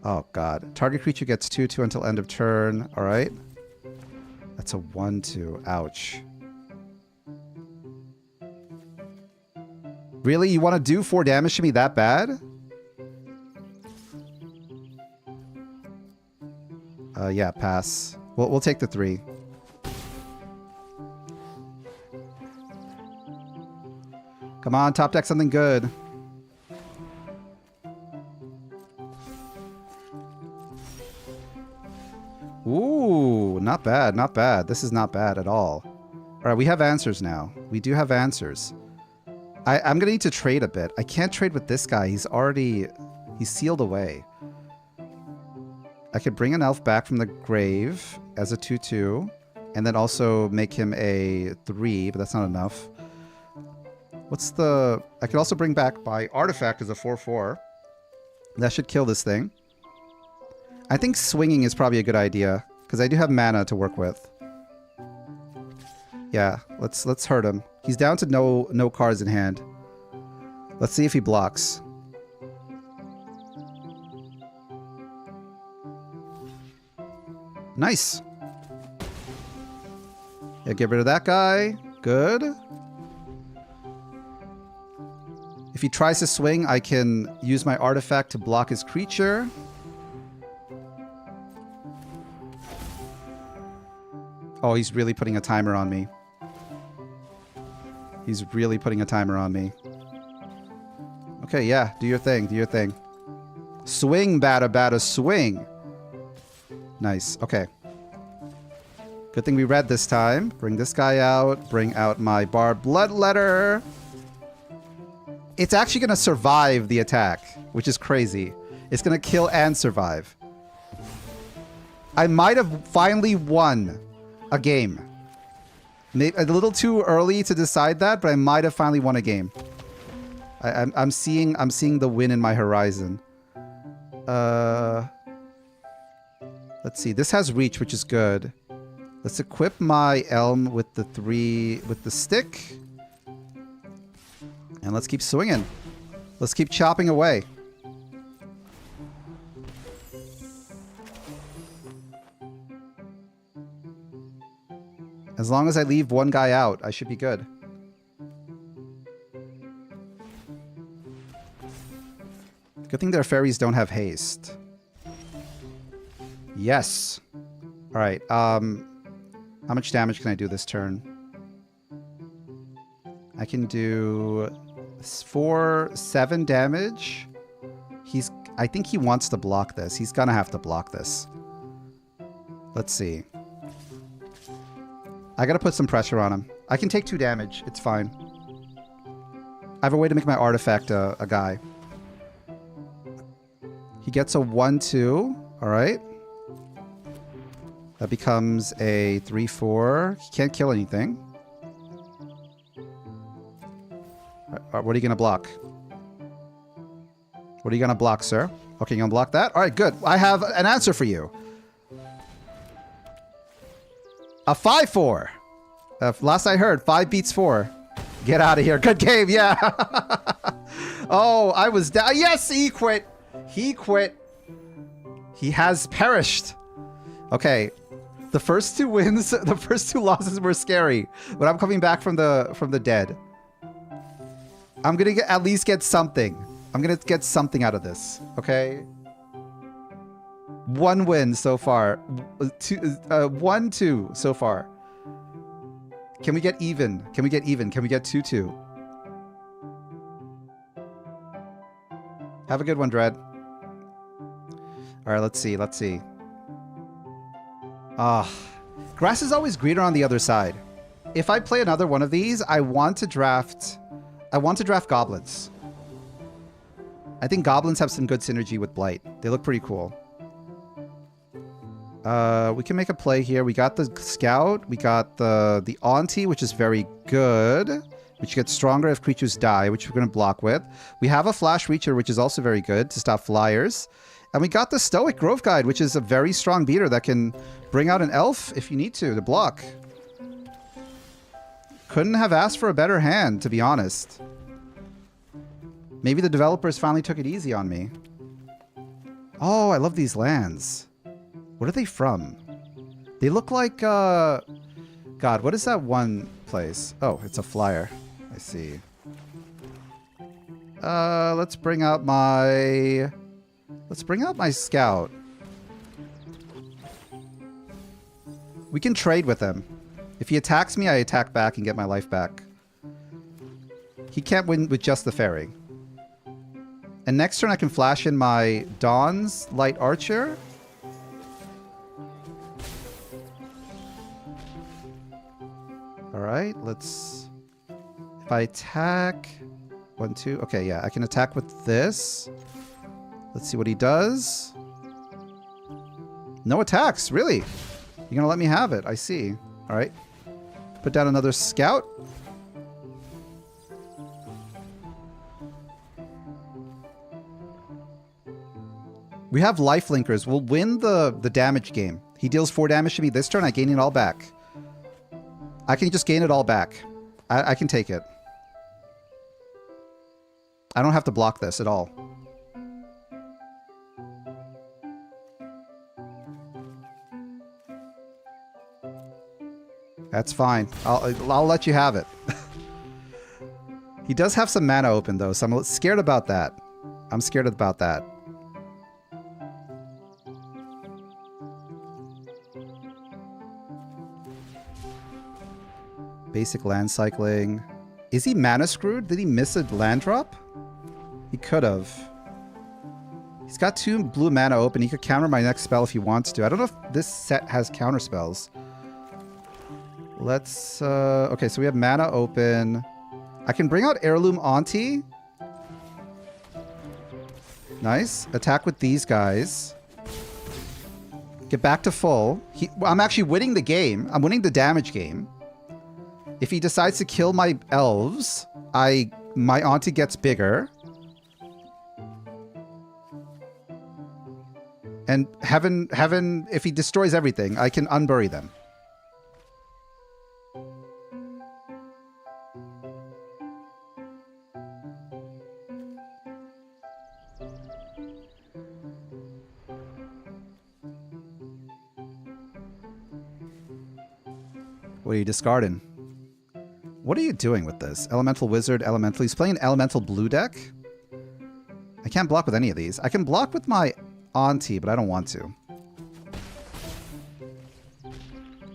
Oh, God. Target creature gets 2/2 until end of turn. All right. That's a 1/2. Ouch. Really? You want to do 4 damage to me that bad? Yeah, pass. We'll take the 3. Come on, top deck something good. Ooh, not bad, not bad. This is not bad at all. All right, we have answers now. We do have answers. I'm going to need to trade a bit. I can't trade with this guy. He's sealed away. I could bring an elf back from the grave as a 2/2. And then also make him a 3, but that's not enough. What's the... I could also bring back my artifact as a 4/4. That should kill this thing. I think swinging is probably a good idea, because I do have mana to work with. Yeah, let's hurt him. He's down to no cards in hand. Let's see if he blocks. Nice. Yeah, get rid of that guy. Good. If he tries to swing, I can use my artifact to block his creature. Oh, he's really putting a timer on me. He's really putting a timer on me. Okay, yeah, do your thing, do your thing. Swing, bada, swing. Nice, okay. Good thing we read this time. Bring this guy out. Bring out my Barbed Bloodletter. It's actually going to survive the attack, which is crazy. It's going to kill and survive. I might have finally won a game. Maybe a little too early to decide that, but I might have finally won a game. I'm seeing the win in my horizon. Let's see. This has reach, which is good. Let's equip my Elm with the stick. And let's keep swinging. Let's keep chopping away. As long as I leave one guy out, I should be good. Good thing their fairies don't have haste. Yes. All right. How much damage can I do this turn? I can do 7 damage. I think he wants to block this. He's gonna have to block this. Let's see. I gotta put some pressure on him. I can take 2 damage. It's fine. I have a way to make my artifact a guy. He gets a 1/2. All right. That becomes a 3/4. He can't kill anything. What are you gonna block? What are you gonna block, sir? Okay, you're gonna block that? All right, good. I have an answer for you. A 5/4. Last I heard, 5 beats 4. Get out of here. Good game, yeah. Oh, I was down. Yes, he quit. He quit. He has perished. Okay. The first 2 wins, the first 2 losses were scary. But I'm coming back from the dead. I'm gonna at least get something. I'm gonna get something out of this. Okay. 1 win so far. 1-2 so far. Can we get even? Can we get even? Can we get 2-2? Have a good one, Dread. All right, let's see. Let's see. Grass is always greener on the other side. If I play another one of these, I want to draft goblins. I think goblins have some good synergy with Blight. They look pretty cool. We can make a play here. We got the Scout. We got the Auntie, which is very good. Which gets stronger if creatures die, which we're going to block with. We have a Flash Reacher, which is also very good to stop flyers. And we got the Stoic Grove Guide, which is a very strong beater that can bring out an elf if you need to block. Couldn't have asked for a better hand, to be honest. Maybe the developers finally took it easy on me. Oh, I love these lands. What are they from? They look like, God, what is that one place? Oh, it's a flyer. I see. Let's bring out my Scout. We can trade with him. If he attacks me, I attack back and get my life back. He can't win with just the fairy. And next turn I can flash in my Dawn's Light Archer. Alright, let's... If I attack... 1, 2... Okay, yeah, I can attack with this. Let's see what he does. No attacks, really? You're gonna let me have it, I see. All right. Put down another scout. We have lifelinkers. We'll win the damage game. He deals 4 damage to me this turn. I gain it all back. I can just gain it all back. I can take it. I don't have to block this at all. That's fine. I'll let you have it. He does have some mana open though, so I'm scared about that. I'm scared about that. Basic land cycling. Is he mana screwed? Did he miss a land drop? He could have. He's got 2 blue mana open. He could counter my next spell if he wants to. I don't know if this set has counter spells. Let's... okay, so we have mana open. I can bring out Heirloom Auntie. Nice. Attack with these guys. Get back to full. I'm actually winning the game. I'm winning the damage game. If he decides to kill my elves, my auntie gets bigger. And heaven, if he destroys everything, I can unbury them. What are you discarding? What are you doing with this? Elemental Wizard, Elemental. He's playing an Elemental blue deck. I can't block with any of these. I can block with my auntie, but I don't want to.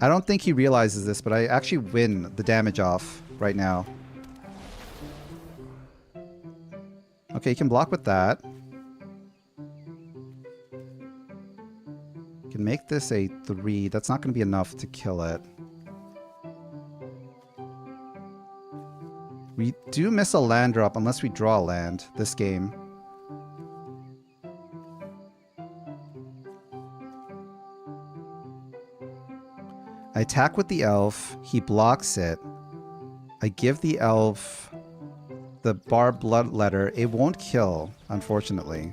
I don't think he realizes this, but I actually win the damage off right now. Okay, you can block with that. You can make this a 3. That's not going to be enough to kill it. We do miss a land drop unless we draw a land this game. I attack with the elf. He blocks it. I give the elf the barbed blood letter. It won't kill, unfortunately.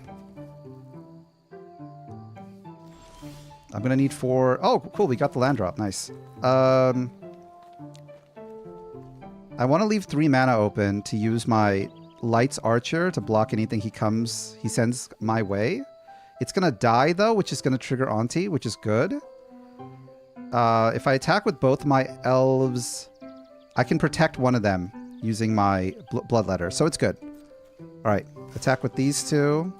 I'm going to need 4... Oh, cool. We got the land drop. Nice. I want to leave 3 mana open to use my Light's Archer to block anything he sends my way. It's going to die, though, which is going to trigger Auntie, which is good. If I attack with both my elves, I can protect one of them using my Bloodletter, so it's good. All right, attack with these 2.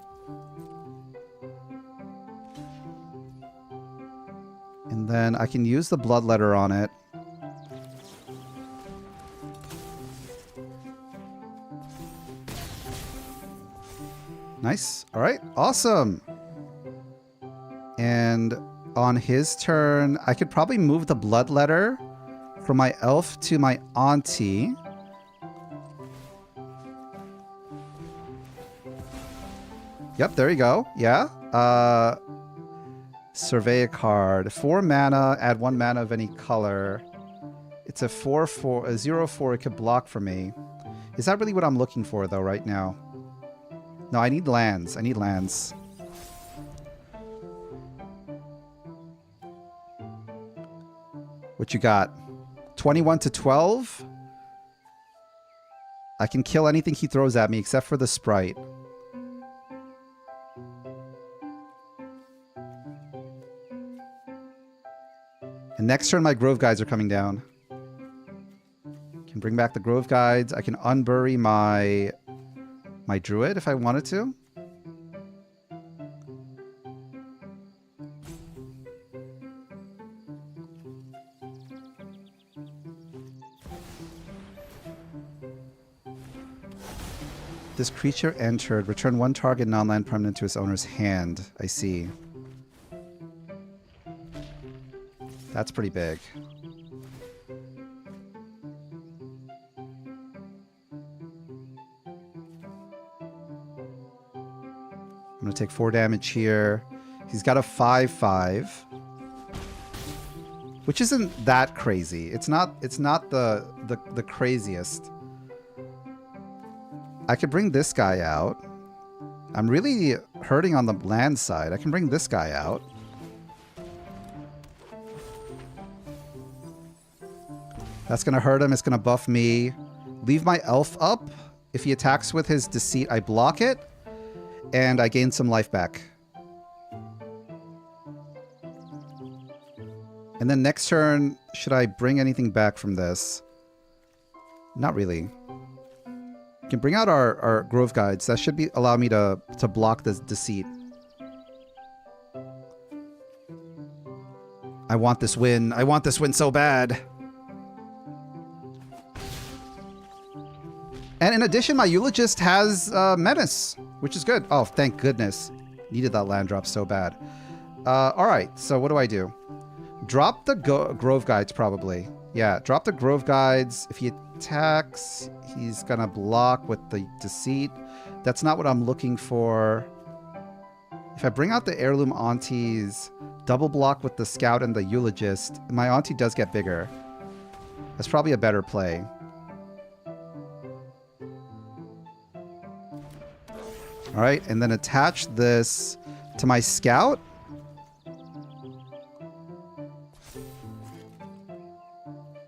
And then I can use the Bloodletter on it. Nice. All right. Awesome. And on his turn, I could probably move the Bloodletter from my elf to my auntie. Yep, there you go. Yeah. Survey a card. 4 mana, add 1 mana of any color. It's a 4/4, a 0/4. It could block for me. Is that really what I'm looking for, though, right now? No, I need lands. I need lands. What you got? 21 to 12? I can kill anything he throws at me except for the sprite. And next turn, my Grove Guides are coming down. Can bring back the Grove Guides. I can unbury my Druid if I wanted to. This creature entered. Return 1 target non-land permanent to its owner's hand. I see. That's pretty big. I'm going to take 4 damage here. He's got a 5/5. which isn't that crazy. It's not the craziest. I could bring this guy out. I'm really hurting on the land side. I can bring this guy out. That's going to hurt him. It's going to buff me. Leave my elf up. If he attacks with his deceit, I block it. And I gain some life back. And then next turn, should I bring anything back from this? Not really. We can bring out our Grove Guides. That should allow me to block this deceit. I want this win. I want this win so bad. And in addition, my Eulogist has Menace, which is good. Oh, thank goodness. Needed that land drop so bad. Alright, so what do I do? Drop the Grove Guides, probably. Yeah, drop the Grove Guides. If he attacks, he's gonna block with the Deceit. That's not what I'm looking for. If I bring out the Heirloom Aunties, double block with the Scout and the Eulogist, my Auntie does get bigger. That's probably a better play. Alright, and then attach this to my Scout.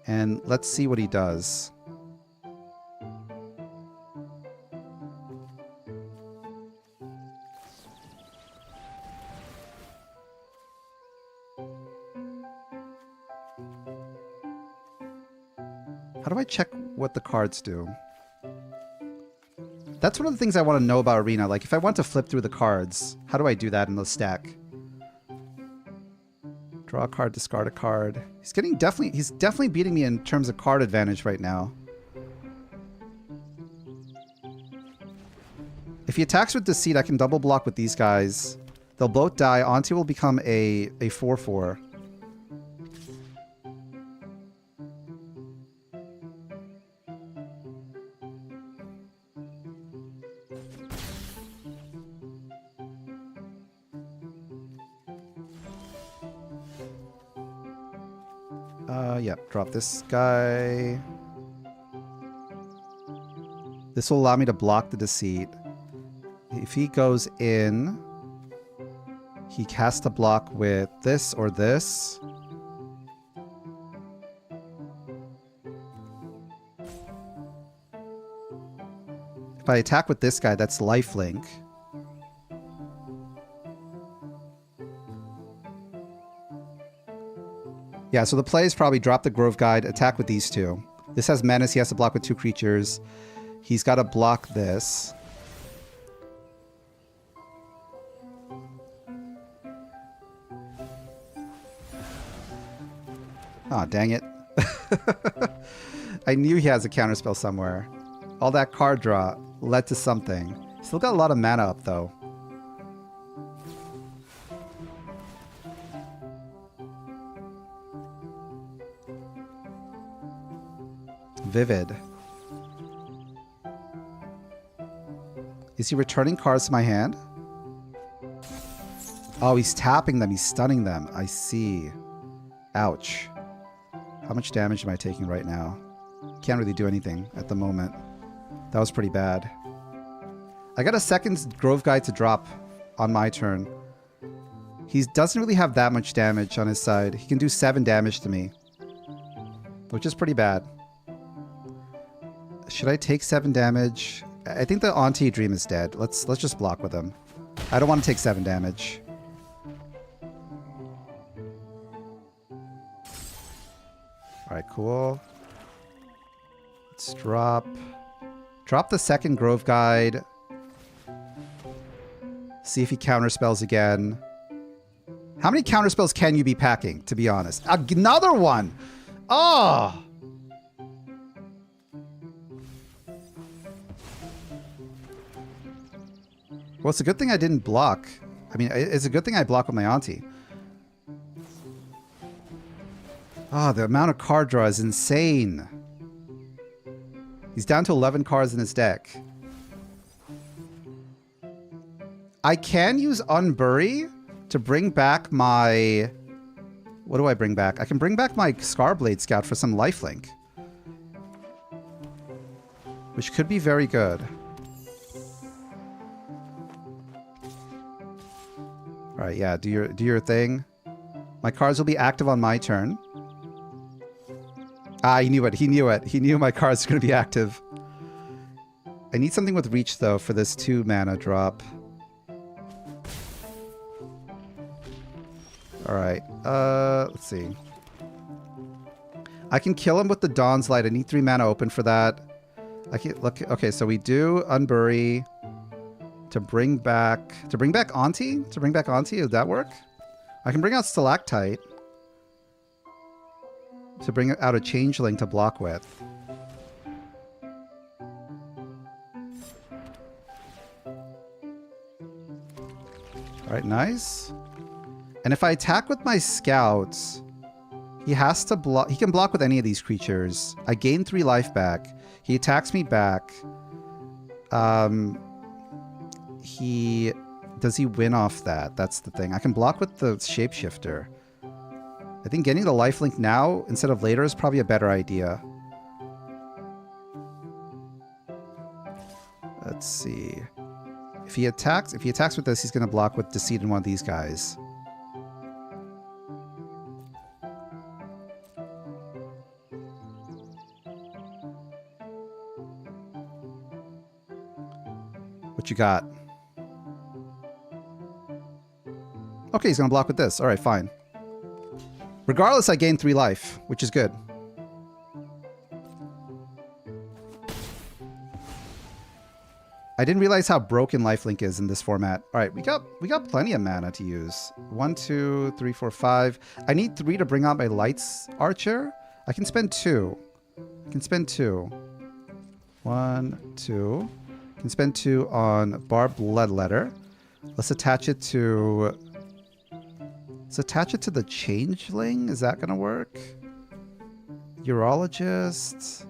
And let's see what he does. How do I check what the cards do? That's one of the things I want to know about Arena. Like, if I want to flip through the cards, how do I do that in the stack? Draw a card, discard a card. He's definitely beating me in terms of card advantage right now. If he attacks with Deceit, I can double block with these guys. They'll both die. Auntie will become a 4/4. Yep, drop this guy. This will allow me to block the Deceit. If he goes in, he has to block with this or this. If I attack with this guy, that's lifelink. Yeah, so the play is probably drop the Grove Guide, attack with these two. This has Menace, he has to block with 2 creatures. He's got to block this. Aw, oh, dang it. I knew he has a counterspell somewhere. All that card draw led to something. Still got a lot of mana up, though. Vivid. Is he returning cards to my hand? Oh, he's tapping them. He's stunning them. I see. Ouch. How much damage am I taking right now? Can't really do anything at the moment. That was pretty bad. I got a second Grove Guide to drop on my turn. He doesn't really have that much damage on his side. He can do 7 damage to me, which is pretty bad. Should I take 7 damage? I think the Auntie Dream is dead. Let's just block with him. I don't want to take 7 damage. Alright, cool. Let's drop the second Grove Guide. See if he counterspells again. How many counterspells can you be packing, to be honest? Another one! Oh! Well, it's a good thing I didn't block. I mean, it's a good thing I blocked with my Auntie. Oh, the amount of card draw is insane. He's down to 11 cards in his deck. I can use Unbury to bring back my What do I bring back? I can bring back my Scarblade Scout for some lifelink. Which could be very good. Alright, yeah, do your thing. My cards will be active on my turn. Ah, he knew it. He knew it. He knew my cards were going to be active. I need something with reach, though, for this 2 mana drop. Alright, let's see. I can kill him with the Dawn's Light. I need 3 mana open for that. I can look. Okay, so we do Unbury to bring back Auntie. To bring back Auntie, would that work? I can bring out Stalactite to bring out a Changeling to block with. All right, nice. And if I attack with my Scouts, he has to block. He can block with any of these creatures. I gain 3 life back. He attacks me back. Does he win off that? That's the thing. I can block with the Shapeshifter. I think getting the lifelink now instead of later is probably a better idea. Let's see. If he attacks with this, he's going to block with Deceit in one of these guys. What you got? Okay, he's going to block with this. All right, fine. Regardless, I gain 3 life, which is good. I didn't realize how broken lifelink is in this format. All right, we got plenty of mana to use. 1, 2, 3, 4, 5. I need 3 to bring out my Lights Archer. I can spend 2. I can spend 2. 1, 2. I can spend 2 on Barbed Bloodletter. Let's attach it to... Let's attach it to the Changeling. Is that going to work? Urologist.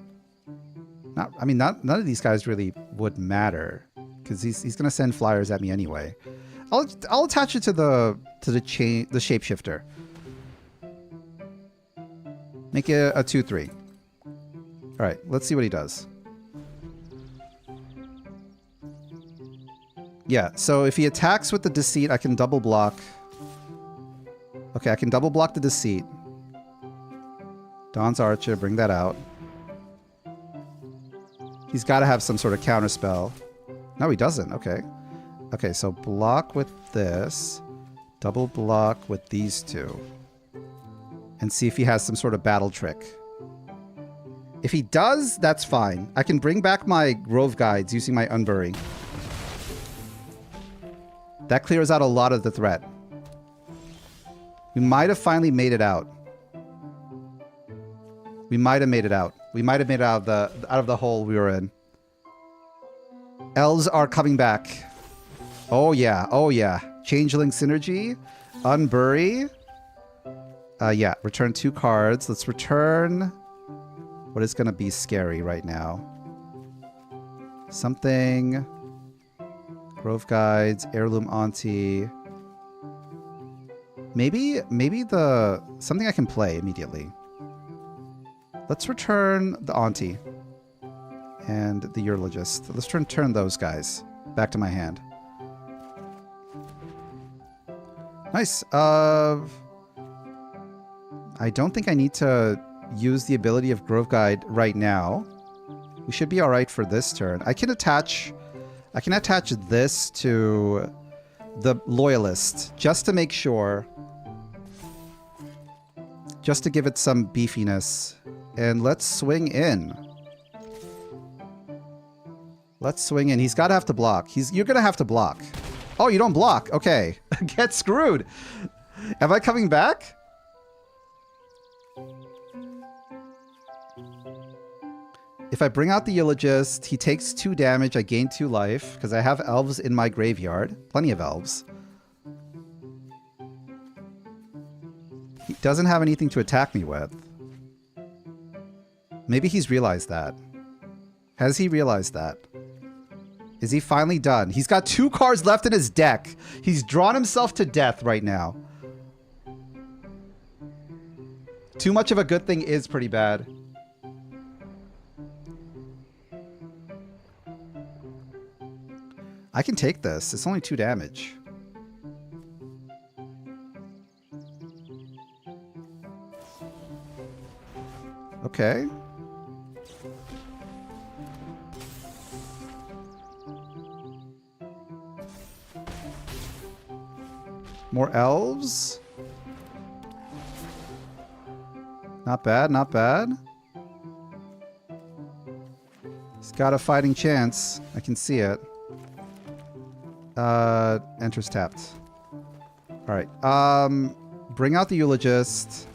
None of these guys really would matter because he's going to send flyers at me anyway. I'll attach it to the Shapeshifter. Make it a 2/3. All right, let's see what he does. Yeah, so if he attacks with the Deceit, I can double block. Okay, I can double block the Deceit. Dawn's Archer, bring that out. He's got to have some sort of counter spell. No, he doesn't. Okay. Okay, so block with this. Double block with these 2. And see if he has some sort of battle trick. If he does, that's fine. I can bring back my Grove Guides using my Unbury. That clears out a lot of the threat. We might have finally made it out. We might have made it out. We might have made it out of the hole we were in. Elves are coming back. Oh yeah, oh yeah. Changeling Synergy. Unbury. Yeah, return 2 cards. Let's return what is going to be scary right now. Something. Grove Guides, Heirloom Auntie. Maybe something I can play immediately. Let's return the Auntie and the Urologist. Let's turn those guys back to my hand. Nice. I don't think I need to use the ability of Grove Guide right now. We should be all right for this turn. I can attach this to the Loyalist just to make sure. Just to give it some beefiness. And let's swing in. Let's swing in. He's got to have to block. You're going to have to block. Oh, you don't block. Okay. Get screwed. Am I coming back? If I bring out the Eulogist, he takes 2 damage. I gain 2 life because I have elves in my graveyard. Plenty of elves. He doesn't have anything to attack me with. Maybe he's realized that. Has he realized that? Is he finally done? He's got 2 cards left in his deck. He's drawn himself to death right now. Too much of a good thing is pretty bad. I can take this. It's only 2 damage. Okay. More elves. Not bad, not bad. He's got a fighting chance. I can see it. Enters tapped. Alright. Bring out the Eulogist.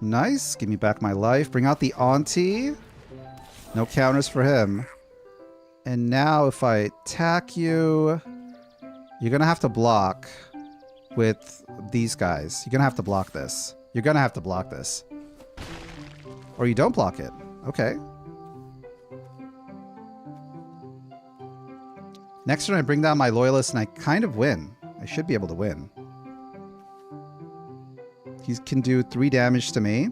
Nice. Give me back my life. Bring out the Auntie. No counters for him. And now if I attack you, you're going to have to block with these guys. You're going to have to block this. You're going to have to block this. Or you don't block it. Okay. Next turn I bring down my Loyalist and I kind of win. I should be able to win. He can do 3 damage to me.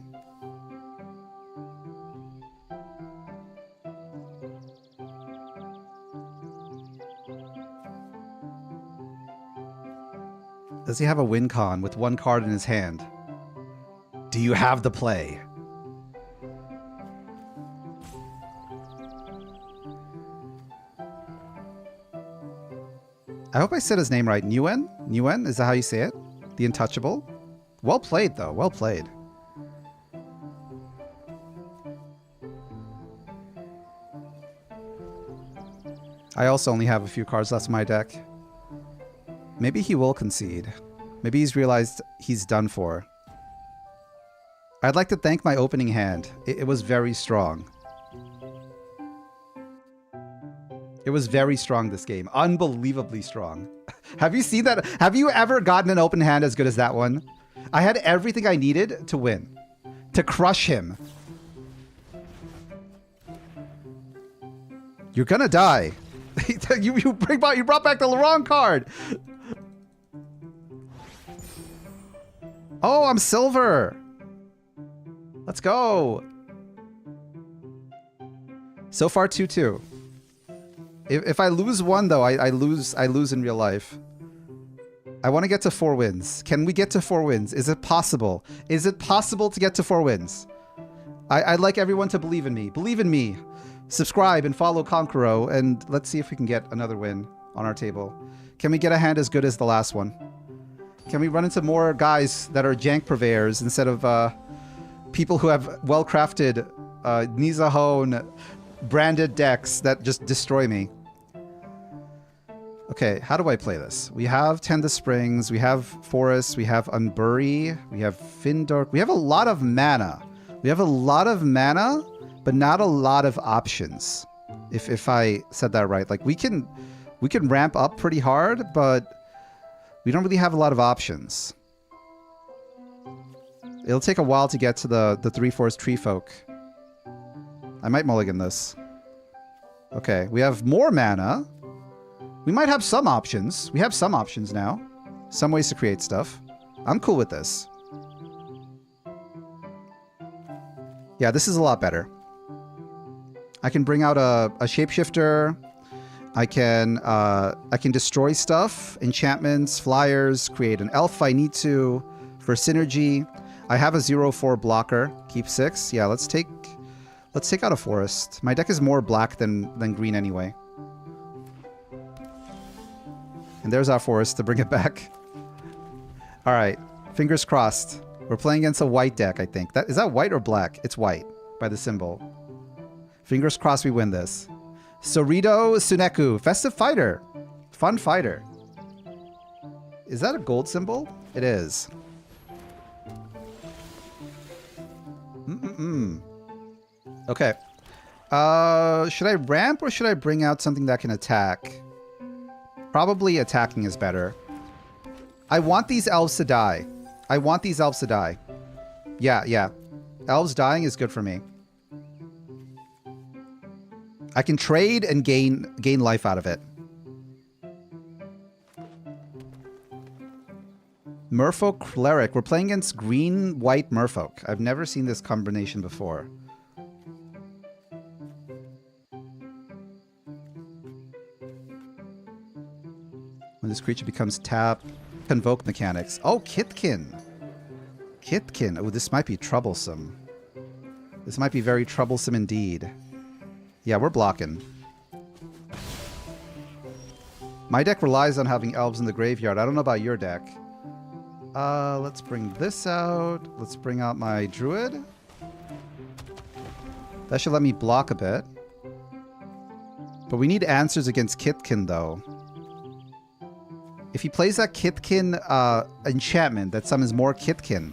Does he have a win con with 1 card in his hand? Do you have the play? I hope I said his name right. Nguyen? Nguyen? Is that how you say it? The Untouchable? Well played, though. Well played. I also only have a few cards left in my deck. Maybe he will concede. Maybe he's realized he's done for. I'd like to thank my opening hand. It was very strong. It was very strong this game. Unbelievably strong. Have you seen that? Have you ever gotten an open hand as good as that one? I had everything I needed to win. To crush him. You're gonna die. you brought back the wrong card. Oh, I'm silver. Let's go. So far 2-2. If I lose one though, I lose in real life. I want to get to 4 wins. Can we get to 4 wins? Is it possible? Is it possible to get to 4 wins? I'd like everyone to believe in me. Believe in me. Subscribe and follow Conqueror, and let's see if we can get another win on our table. Can we get a hand as good as the last one? Can we run into more guys that are jank purveyors instead of people who have well-crafted Nizzahon branded decks that just destroy me? Okay, how do I play this? We have Tenda Springs, we have Forest, we have Unbury, we have Findork. We have a lot of mana. We have a lot of mana, but not a lot of options. If I said that right. Like we can ramp up pretty hard, but we don't really have a lot of options. It'll take a while to get to the 3-4 Tree Folk. I might mulligan this. Okay, we have more mana. We might have some options. We have some options now. Some ways to create stuff. I'm cool with this. Yeah, this is a lot better. I can bring out a shapeshifter. I can destroy stuff, enchantments, flyers, create an elf if I need to for synergy. I have a 0-4 blocker. Keep 6. Yeah, let's take out a forest. My deck is more black than green anyway. And there's our forest to bring it back. All right, fingers crossed. We're playing against a white deck, I think. Is that white or black? It's white by the symbol. Fingers crossed we win this. Sorido Suneku, Festive Fighter. Fun fighter. Is that a gold symbol? It is. Okay. Should I ramp or should I bring out something that can attack? Probably attacking is better. I want these elves to die. I want these elves to die. Yeah. Elves dying is good for me. I can trade and gain life out of it. Merfolk Cleric. We're playing against green-white Merfolk. I've never seen this combination before. When this creature becomes tapped, convoke mechanics. Oh, Kitkin. Kitkin. Oh, this might be troublesome. This might be very troublesome indeed. Yeah, we're blocking. My deck relies on having elves in the graveyard. I don't know about your deck. Let's bring this out. Let's bring out my druid. That should let me block a bit. But we need answers against Kitkin, though. If he plays that Kitkin enchantment that summons more Kitkin.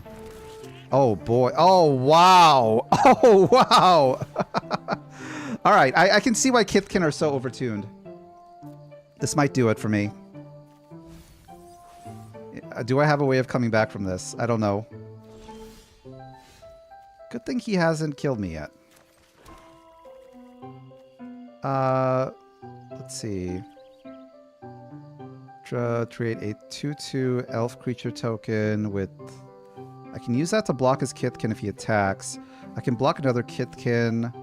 Oh, boy. Oh, wow. Oh, wow. All right. I can see why Kitkin are so overtuned. This might do it for me. Do I have a way of coming back from this? I don't know. Good thing he hasn't killed me yet. Let's see. Create a 2/2 elf creature token with... I can use that to block his Kitkin if he attacks. I can block another Kitkin.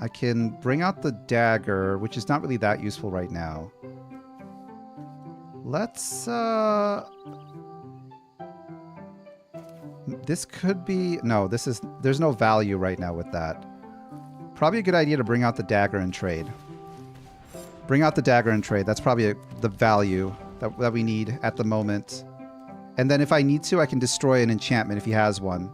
I can bring out the dagger, which is not really that useful right now. Let's... This could be... No, this is... There's no value right now with that. Probably a good idea to bring out the dagger and trade. Bring out the dagger and trade. That's probably the value that we need at the moment. And then if I need to, I can destroy an enchantment if he has one.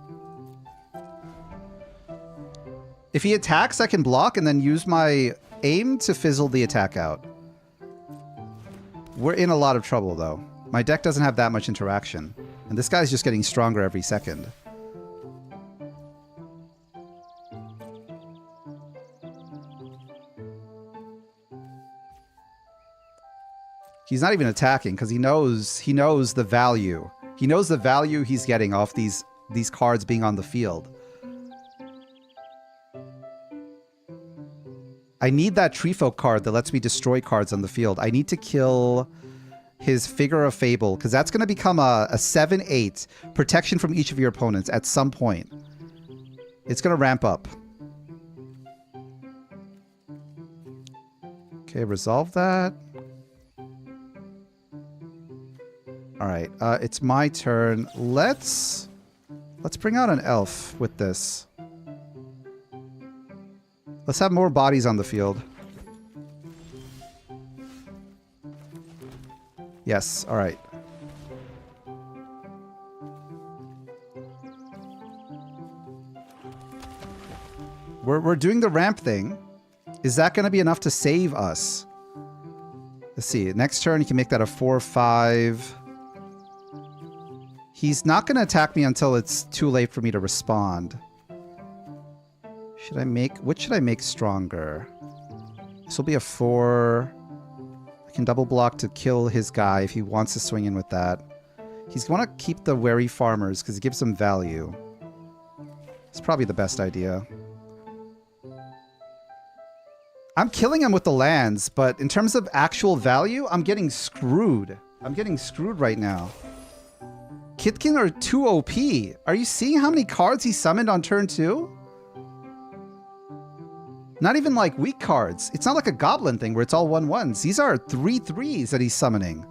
If he attacks, I can block and then use my aim to fizzle the attack out. We're in a lot of trouble, though. My deck doesn't have that much interaction. And this guy's just getting stronger every second. He's not even attacking because he knows the value. He knows the value he's getting off these cards being on the field. I need that Treefolk card that lets me destroy cards on the field. I need to kill his Figure of Fable because that's going to become a 7/8 protection from each of your opponents at some point. It's going to ramp up. Okay, resolve that. All right, it's my turn. Let's bring out an elf with this. Let's have more bodies on the field. Yes, all right. We're doing the ramp thing. Is that going to be enough to save us? Let's see. Next turn, he can make that a 4/5. He's not going to attack me until it's too late for me to respond. What should I make stronger? This will be a 4. I can double block to kill his guy if he wants to swing in with that. He's going to keep the Wary Farmers because it gives him value. It's probably the best idea. I'm killing him with the lands, but in terms of actual value, I'm getting screwed. I'm getting screwed right now. Kitkin are too OP. Are you seeing how many cards he summoned on turn 2? Not even like weak cards. It's not like a goblin thing where it's all 1/1s. These are 3/3s that he's summoning.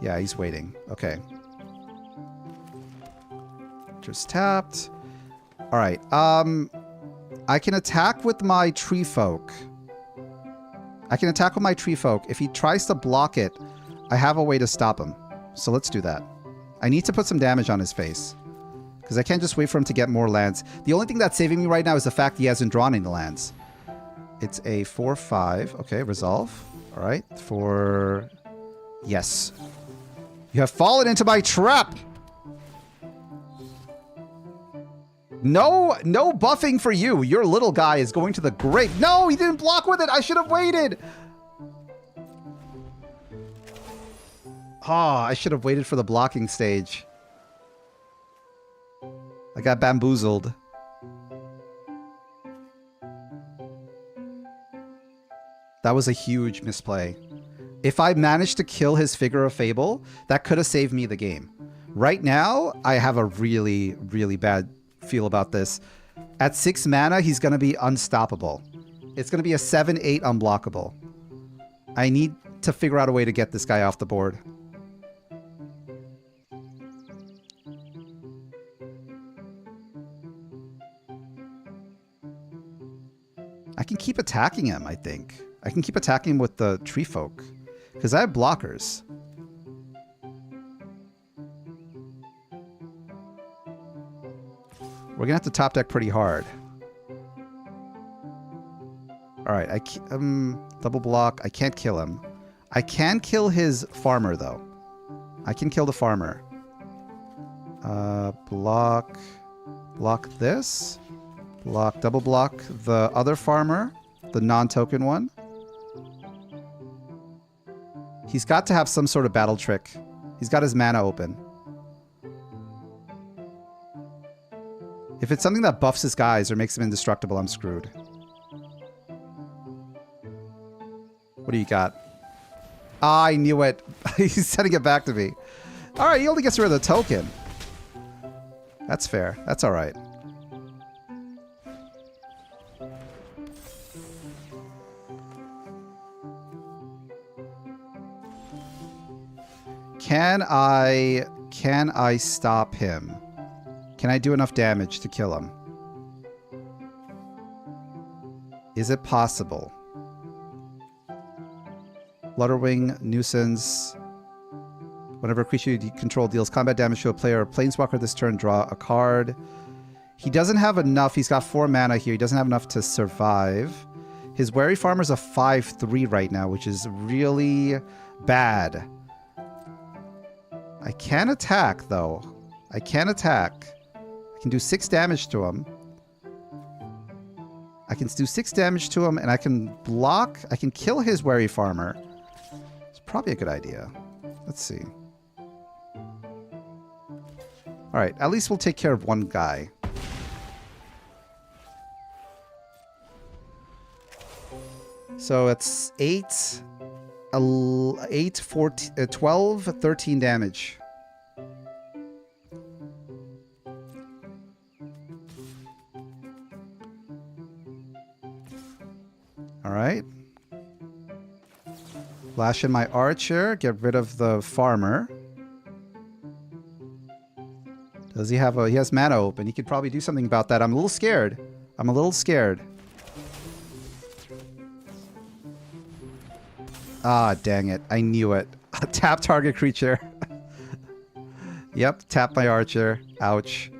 Yeah, he's waiting. Okay. Just tapped. All right. I can attack with my Treefolk. If he tries to block it, I have a way to stop him. So let's do that. I need to put some damage on his face. Because I can't just wait for him to get more lands. The only thing that's saving me right now is the fact he hasn't drawn any lands. It's a 4/5. Okay, resolve. All right. Yes. You have fallen into my trap! No buffing for you. Your little guy is going to the grave. No, he didn't block with it. I should have waited. I should have waited for the blocking stage. I got bamboozled. That was a huge misplay. If I managed to kill his Figure of Fable, that could have saved me the game. Right now, I have a really, really bad feel about this. At 6 mana, he's going to be unstoppable. It's going to be a 7-8 unblockable. I need to figure out a way to get this guy off the board. I can keep attacking him, I think. I can keep attacking him with the Tree Folk. Because I have blockers. We're going to have to top deck pretty hard. Alright, double block. I can't kill him. I can kill his farmer, though. I can kill the farmer. Block this. Double block the other farmer, the non-token one. He's got to have some sort of battle trick. He's got his mana open. If it's something that buffs his guys or makes him indestructible, I'm screwed. What do you got? Ah, I knew it. He's sending it back to me. All right, he only gets rid of the token. That's fair. That's all right. Can I stop him? Can I do enough damage to kill him? Is it possible? Flutterwing, Nuisance. Whenever a creature you control deals combat damage to a player or planeswalker this turn, draw a card. He doesn't have enough. He's got 4 mana here. He doesn't have enough to survive. His Wary Farmer's a 5/3 right now, which is really bad. I can attack, though. I can attack. I can do 6 damage to him. I can do 6 damage to him, and I can block. I can kill his Wary Farmer. It's probably a good idea. Let's see. All right, at least we'll take care of one guy. So it's 12, 13 damage. All right. Flash in my archer, get rid of the farmer. Does he have he has mana open. He could probably do something about that. I'm a little scared. I'm a little scared. Ah, dang it. I knew it. Tap target creature. Yep, tap my archer. Ouch.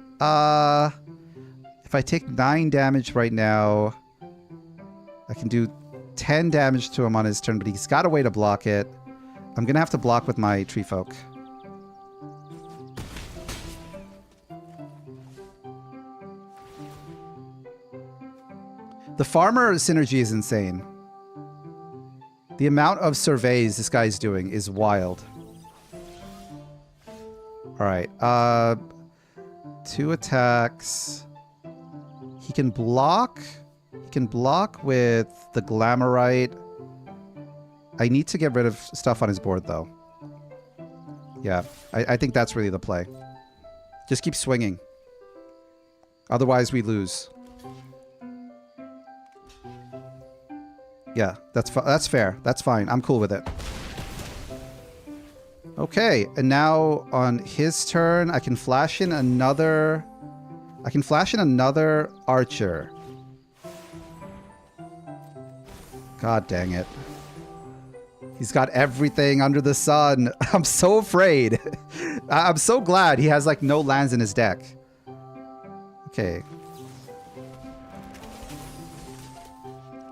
If I take 9 damage right now, I can do 10 damage to him on his turn, but he's got a way to block it. I'm going to have to block with my Tree Folk. The farmer synergy is insane. The amount of surveys this guy's doing is wild. Alright, 2 attacks. He can block. He can block with the Glamourite. I need to get rid of stuff on his board, though. Yeah, I think that's really the play. Just keep swinging. Otherwise, we lose. Yeah, that's fair. That's fine. I'm cool with it. Okay, and now on his turn, I can flash in another... I can flash in another archer. God dang it. He's got everything under the sun. I'm so afraid. I'm so glad he has, like, no lands in his deck. Okay.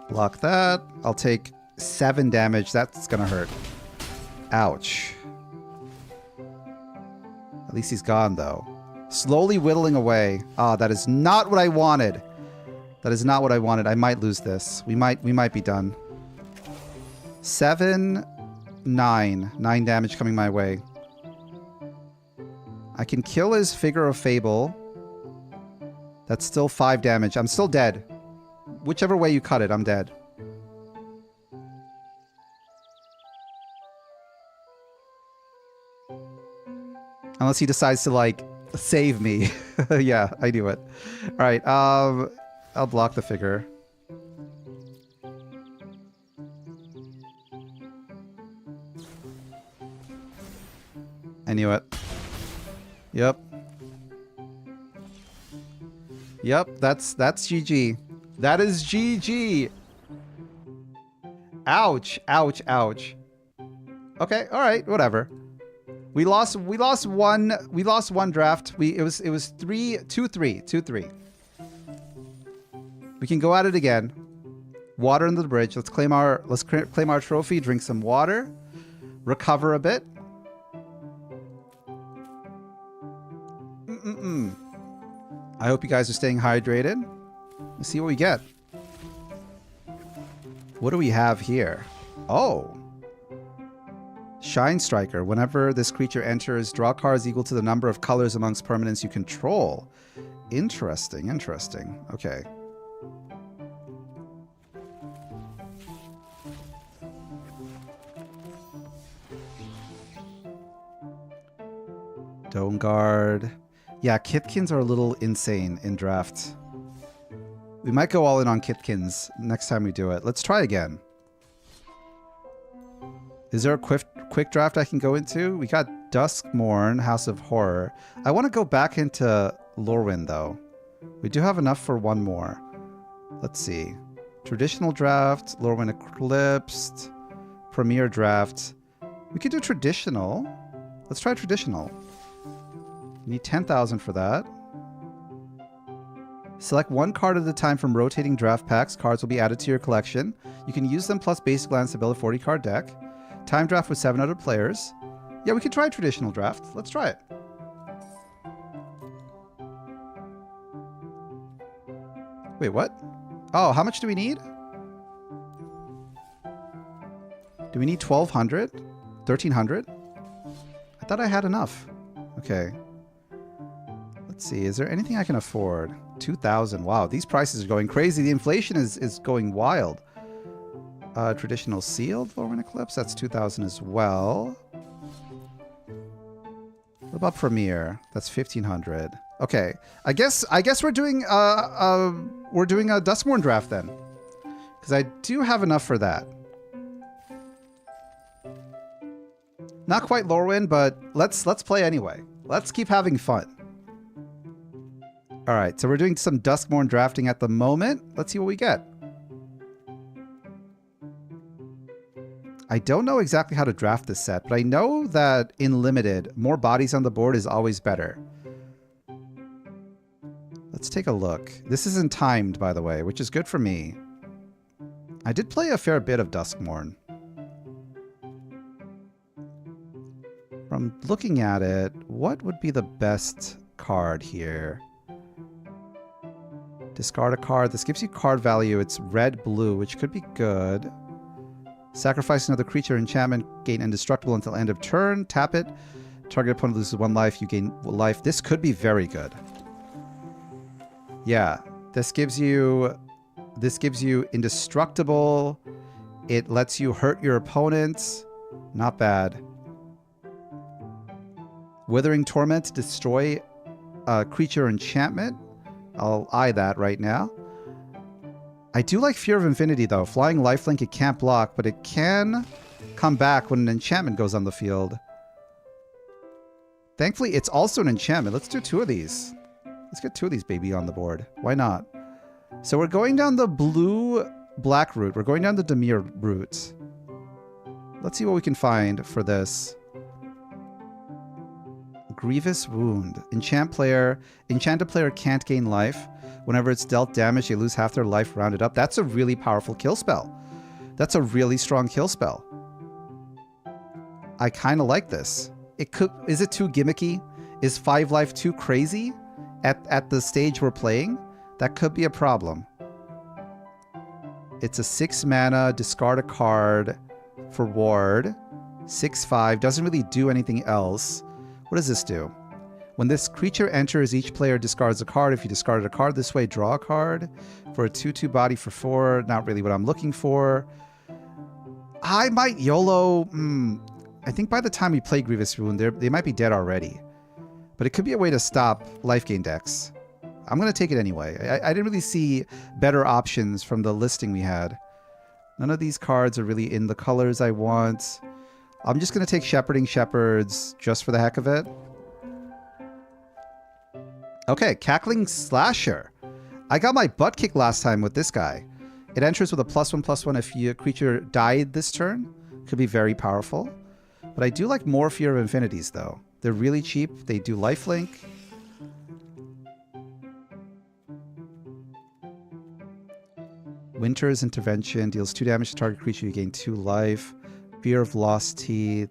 Block that. I'll take 7 damage. That's gonna hurt. Ouch. At least he's gone, though. Slowly whittling away. Ah, that is not what I wanted. That is not what I wanted. I might lose this. We might be done. 7, 9. 9 damage coming my way. I can kill his Figure of Fable. That's still 5 damage. I'm still dead. Whichever way you cut it, I'm dead. Unless he decides to, like, save me. Yeah, I knew it. All right, I'll block the figure. I knew it. Yep. Yep, that's GG. That is GG. Ouch, ouch, ouch. Okay, all right, whatever. We lost one draft. It was 2-3. We can go at it again. Water under the bridge. Let's claim our trophy, drink some water, recover a bit. I hope you guys are staying hydrated. Let's see what we get. What do we have here? Oh. Shine Striker. Whenever this creature enters, draw cards equal to the number of colors amongst permanents you control. Interesting, interesting. Okay. Dome Guard. Yeah, Kitkins are a little insane in draft. We might go all in on Kitkins next time we do it. Let's try again. Is there a quick draft I can go into? We got Duskmourn, House of Horror. I want to go back into Lorwyn, though. We do have enough for one more. Let's see. Traditional draft, Lorwyn Eclipsed, Premier draft. We could do traditional. Let's try traditional. You need 10,000 for that. Select one card at a time from rotating draft packs. Cards will be added to your collection. You can use them plus basic lands to build a 40-card deck. Time draft with 7 other players. Yeah, we could try traditional draft. Let's try it. Wait, what? Oh, how much do we need? Do we need 1,200? 1,300? I thought I had enough. Okay. Let's see. Is there anything I can afford? 2,000. Wow, these prices are going crazy. The inflation is going wild. Traditional sealed Lorwyn Eclipse. That's 2,000 as well. What about Premier? That's 1,500. Okay, I guess we're doing a Duskmourn draft then, because I do have enough for that. Not quite Lorwyn, but let's play anyway. Let's keep having fun. All right, so we're doing some Duskmourn drafting at the moment. Let's see what we get. I don't know exactly how to draft this set, but I know that in Limited, more bodies on the board is always better. Let's take a look. This isn't timed, by the way, which is good for me. I did play a fair bit of Duskmourn. From looking at it, what would be the best card here? Discard a card. This gives you card value. It's red-blue, which could be good. Sacrifice another creature enchantment. Gain indestructible until end of turn. Tap it. Target opponent loses 1 life. You gain life. This could be very good. Yeah. This gives you indestructible. It lets you hurt your opponents. Not bad. Withering Torment. Destroy a creature enchantment. I'll eye that right now. I do like Fear of Infinity, though. Flying lifelink, it can't block, but it can come back when an enchantment goes on the field. Thankfully, it's also an enchantment. Let's do 2 of these. Let's get 2 of these, baby, on the board. Why not? So we're going down the blue-black route. We're going down the Dimir route. Let's see what we can find for this. Grievous Wound. Enchanted player can't gain life. Whenever it's dealt damage, they lose half their life rounded up. That's a really powerful kill spell. That's a really strong kill spell. I kind of like this. Is it too gimmicky? Is 5 life too crazy at the stage we're playing? That could be a problem. It's a 6 mana, discard a card for ward. 6/5, doesn't really do anything else. What does this do? When this creature enters, each player discards a card. If you discarded a card this way, draw a card. For a 2/2 body for 4, not really what I'm looking for. I might YOLO. I think by the time we play Grievous Wound, they might be dead already. But it could be a way to stop life gain decks. I'm going to take it anyway. I didn't really see better options from the listing we had. None of these cards are really in the colors I want. I'm just going to take Shepherding Shepherds just for the heck of it. Okay, Cackling Slasher. I got my butt kicked last time with this guy. It enters with a +1/+1 if your creature died this turn. Could be very powerful. But I do like more Fear of Infinities, though. They're really cheap. They do lifelink. Winter's Intervention deals 2 damage to target creature. You gain 2 life. Fear of Lost Teeth.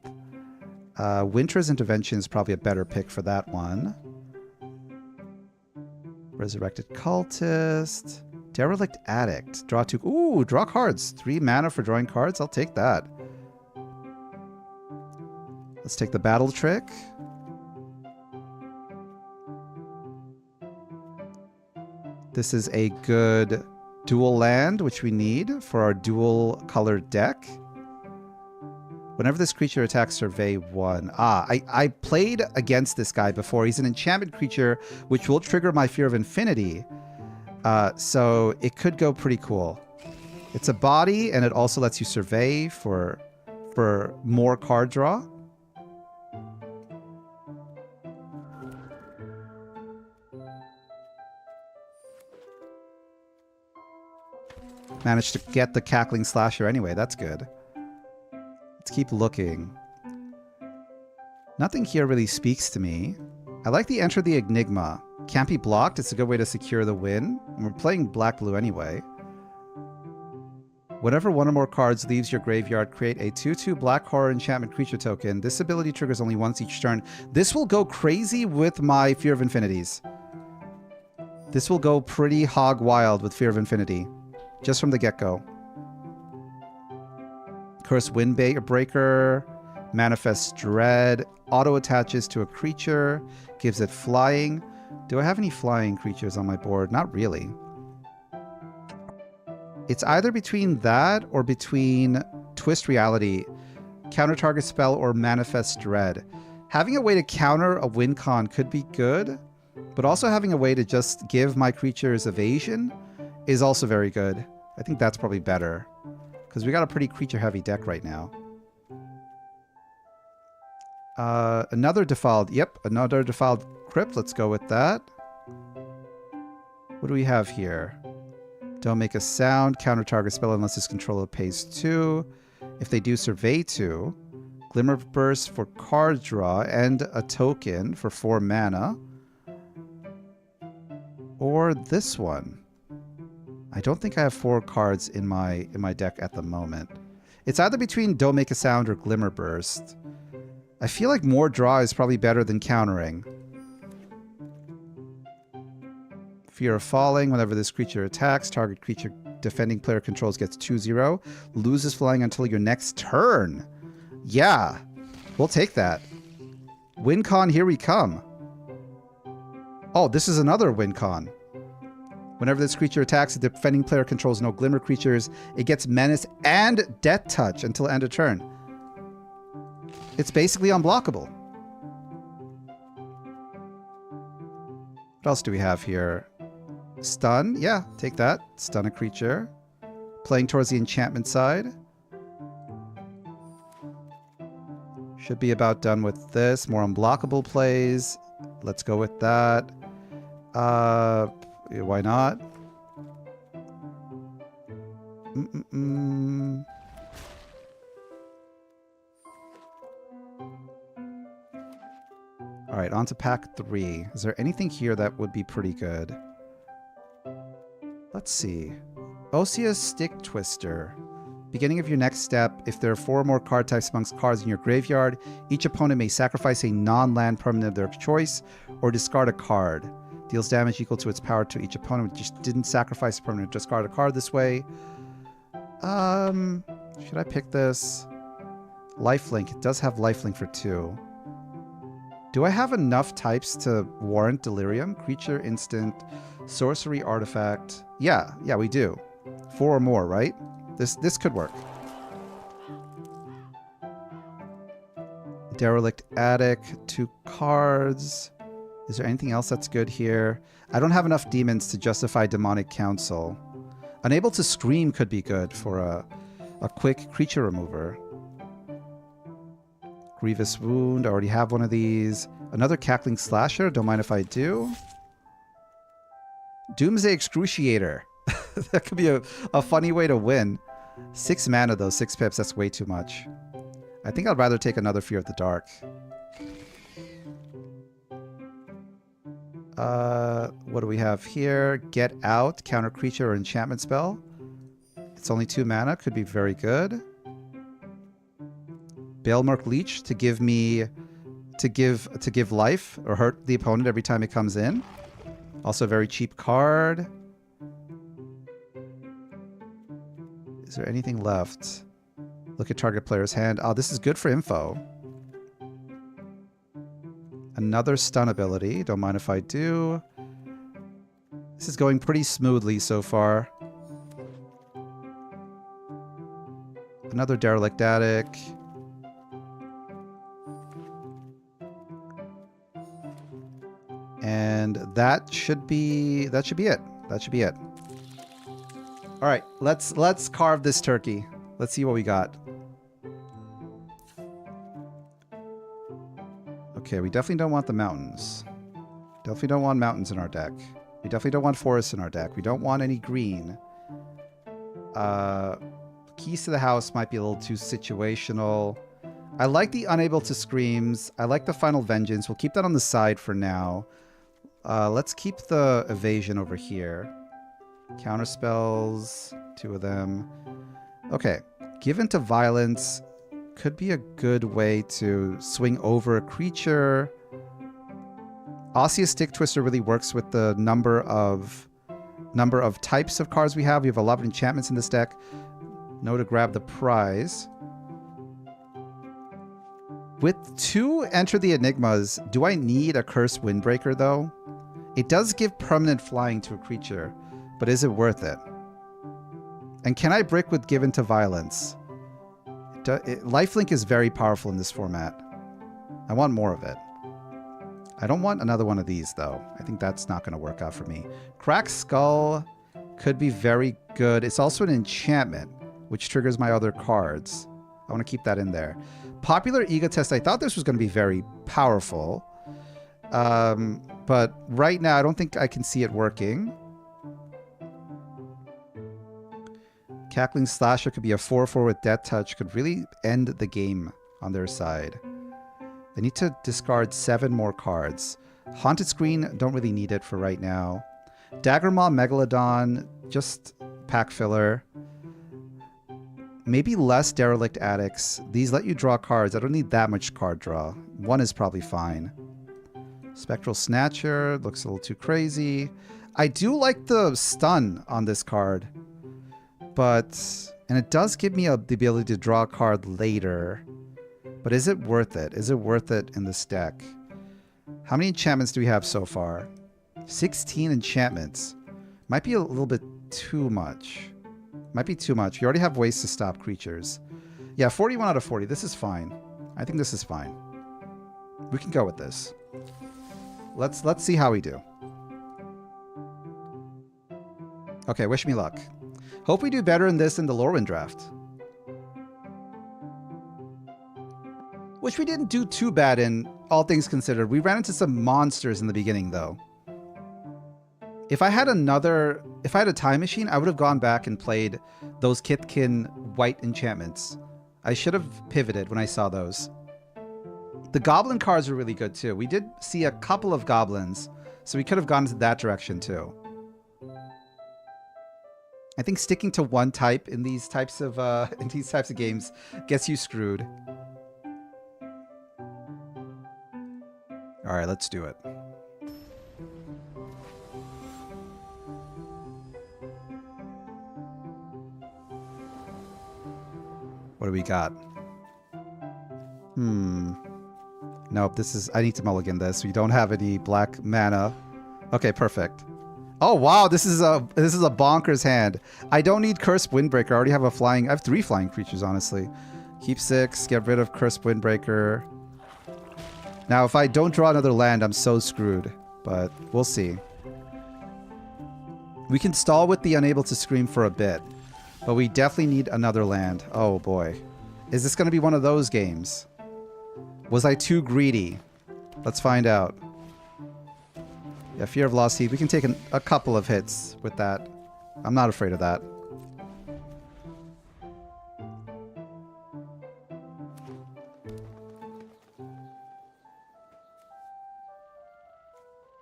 Winter's Intervention is probably a better pick for that one. Resurrected Cultist. Derelict Addict. Draw 2. Ooh, draw cards. 3 mana for drawing cards. I'll take that. Let's take the Battle Trick. This is a good dual land, which we need for our dual colored deck. Whenever this creature attacks, survey 1. I played against this guy before. He's an enchantment creature, which will trigger my Fear of Infinity. So it could go pretty cool. It's a body, and it also lets you survey for more card draw. Managed to get the Cackling Slasher anyway. That's good. Let's keep looking. Nothing here really speaks to me. I like the Enter the Enigma. Can't be blocked. It's a good way to secure the win. And we're playing black-blue anyway. Whenever one or more cards leaves your graveyard, create a 2/2 black horror enchantment creature token. This ability triggers only once each turn. This will go crazy with my Fear of Infinities. This will go pretty hog wild with Fear of Infinity. Just from the get-go. Curse Windbreaker, Manifest Dread, auto-attaches to a creature, gives it flying. Do I have any flying creatures on my board? Not really. It's either between that or between Twist Reality, counter target spell, or Manifest Dread. Having a way to counter a win con could be good, but also having a way to just give my creatures evasion is also very good. I think that's probably better. Because we got a pretty creature-heavy deck right now. Another Defiled... Yep, another Defiled Crypt. Let's go with that. What do we have here? Don't make a sound. Counter target spell unless its controller pays 2. If they do, survey 2. Glimmer Burst for card draw and a token for 4 mana. Or this one. I don't think I have 4 cards in my deck at the moment. It's either between Don't Make a Sound or Glimmer Burst. I feel like more draw is probably better than countering. Fear of Falling. Whenever this creature attacks, target creature defending player controls gets 2/0. Loses flying until your next turn. Yeah, we'll take that. Win con, here we come. Oh, this is another win con. Whenever this creature attacks, the defending player controls no Glimmer creatures. It gets Menace and Death Touch until end of turn. It's basically unblockable. What else do we have here? Stun. Yeah, take that. Stun a creature. Playing towards the enchantment side. Should be about done with this. More unblockable plays. Let's go with that. Why not? Alright, on to pack 3. Is there anything here that would be pretty good? Let's see. Osseous Stick Twister. Beginning of your next step, if there are 4 or more card types amongst cards in your graveyard, each opponent may sacrifice a non-land permanent of their choice or discard a card. Deals damage equal to its power to each opponent. Just didn't sacrifice a permanent. Discard a card this way. Should I pick this? Lifelink. It does have lifelink for 2. Do I have enough types to warrant Delirium? Creature, instant, sorcery, artifact. Yeah, we do. 4 or more, right? This could work. Derelict Attic. 2 cards. Is there anything else that's good here? I don't have enough demons to justify demonic council. Unable to scream could be good for a quick creature remover. Grievous wound. I already have one of these. Another cackling slasher. Don't mind if I do. Doomsday Excruciator. That could be a funny way to win. 6 mana though, 6 pips, that's way too much. I think I'd rather take another Fear of the Dark. What do we have here? Get Out, counter creature or enchantment spell. It's only 2 mana, could be very good. Balemurk Leech to give me to give life or hurt the opponent every time it comes in. Also a very cheap card. Is there anything left? Look at target player's hand. Oh, this is good for info. Another stun ability. Don't mind if I do. This is going pretty smoothly so far. Another Derelict Attic. And that should be it. That should be it. All right, let's carve this turkey. Let's see what we got. Okay, we definitely don't want the mountains. Definitely don't want mountains in our deck. We definitely don't want forests in our deck. We don't want any green. Keys to the House might be a little too situational. I like the Unable to Screams. I like the Final Vengeance. We'll keep that on the side for now. Let's keep the evasion over here. Counter spells, 2 of them. Okay, Give Into Violence could be a good way to swing over a creature. Osseous Stick Twister really works with the number of types of cards we have. We have a lot of enchantments in this deck. No to grab the prize. With 2 Enter the Enigmas, do I need a Cursed Windbreaker though? It does give permanent flying to a creature, but is it worth it? And can I brick with Give Into Violence? Lifelink is very powerful in this format. I want more of it. I don't want another one of these though. I think that's not going to work out for me. Cracked Skull could be very good. It's also an enchantment, which triggers my other cards. I want to keep that in there. Popular Egotist, I thought this was going to be very powerful. But right now, I don't think I can see it working. Cackling Slasher could be a 4/4 with Death Touch. Could really end the game on their side. They need to discard 7 more cards. Haunted Screen, don't really need it for right now. Daggermaw Megalodon, just pack filler. Maybe less Derelict Attics. These let you draw cards. I don't need that much card draw. 1 is probably fine. Spectral Snatcher looks a little too crazy. I do like the stun on this card. And it does give me the ability to draw a card later. But is it worth it? Is it worth it in this deck? How many enchantments do we have so far? 16 enchantments. Might be a little bit too much. Might be too much. You already have ways to stop creatures. Yeah, 41 out of 40. This is fine. I think this is fine. We can go with this. Let's see how we do. Okay, wish me luck. Hope we do better in this than the Lorwyn draft. Which we didn't do too bad in, all things considered. We ran into some monsters in the beginning, though. If I had a time machine, I would have gone back and played those Kithkin white enchantments. I should have pivoted when I saw those. The goblin cards were really good, too. We did see a couple of goblins, so we could have gone into that direction, too. I think sticking to one type in these types of games gets you screwed. All right, let's do it. What do we got? Nope, I need to mulligan this. We don't have any black mana. Okay, perfect. Oh wow, this is a bonkers hand. I don't need Cursed Windbreaker. I already have I have 3 flying creatures, honestly. Keep 6, get rid of Cursed Windbreaker. Now, if I don't draw another land, I'm so screwed. But we'll see. We can stall with the Unable to Scream for a bit. But we definitely need another land. Oh, boy. Is this going to be one of those games? Was I too greedy? Let's find out. Yeah, Fear of Lost Heat. We can take a couple of hits with that. I'm not afraid of that.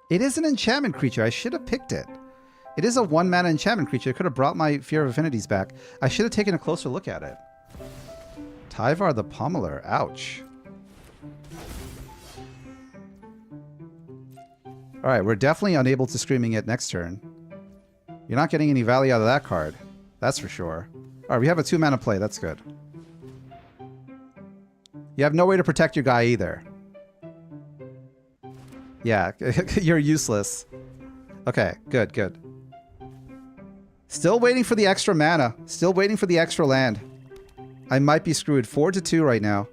It is an enchantment creature. I should have picked it. It is a 1-mana enchantment creature. I could have brought my Fear of Affinities back. I should have taken a closer look at it. Tyvar the Pummeler. Ouch. Alright, we're definitely unable to Screaming it next turn. You're not getting any value out of that card. That's for sure. Alright, we have a 2-mana play. That's good. You have no way to protect your guy either. Yeah, you're useless. Okay, good, good. Still waiting for the extra mana. Still waiting for the extra land. I might be screwed. 4-2 right now.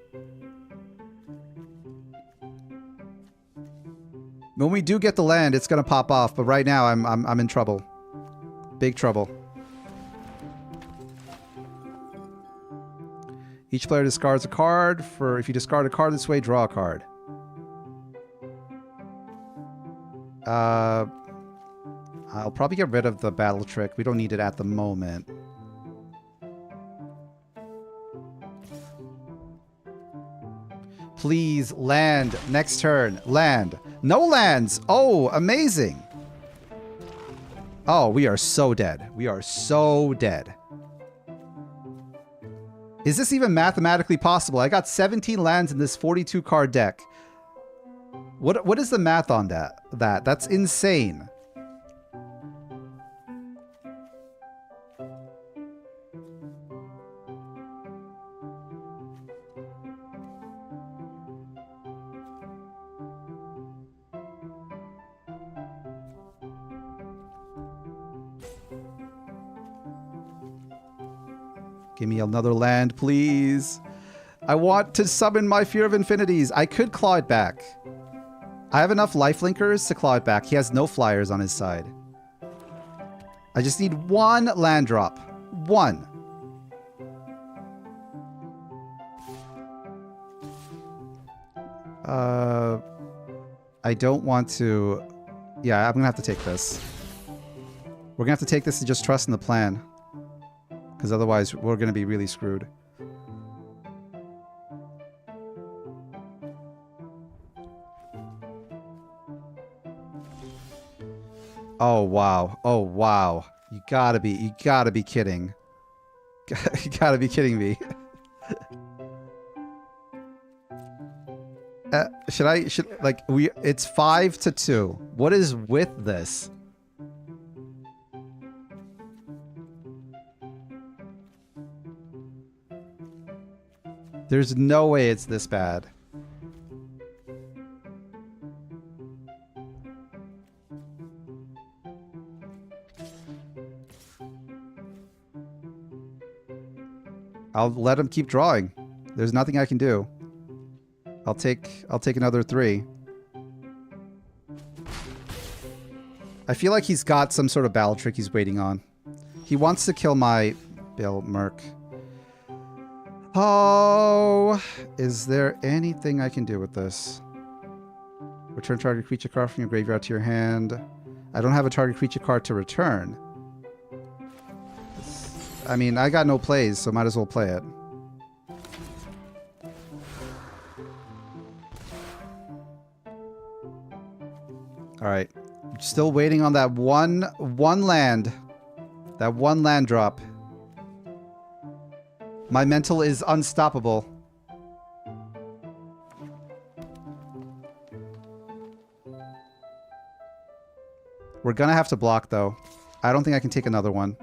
When we do get the land, it's gonna pop off. But right now, I'm in trouble. Big trouble. Each player discards a card. If you discard a card this way, draw a card. I'll probably get rid of the Battle Trick. We don't need it at the moment. Please, land. Next turn. Land. No lands. Oh, amazing. Oh, we are so dead. We are so dead. Is this even mathematically possible? I got 17 lands in this 42 card deck. What is the math on that? That's insane. Give me another land, please. I want to summon my Fear of Infinities. I could claw it back. I have enough lifelinkers to claw it back. He has no flyers on his side. I just need one land drop. One. I don't want to... Yeah, I'm going to have to take this. We're going to have to take this and just trust in the plan. Because otherwise, we're going to be really screwed. Oh, wow. Oh, wow. You gotta be kidding. You gotta be kidding me. It's 5-2. What is with this? There's no way it's this bad. I'll let him keep drawing. There's nothing I can do. I'll take another 3. I feel like he's got some sort of battle trick he's waiting on. He wants to kill my Bill Merc. Oh, is there anything I can do with this? Return target creature card from your graveyard to your hand. I don't have a target creature card to return. I mean, I got no plays, so might as well play it. Alright. Still waiting on that one land. That one land drop. My mental is unstoppable. We're gonna have to block, though. I don't think I can take another one.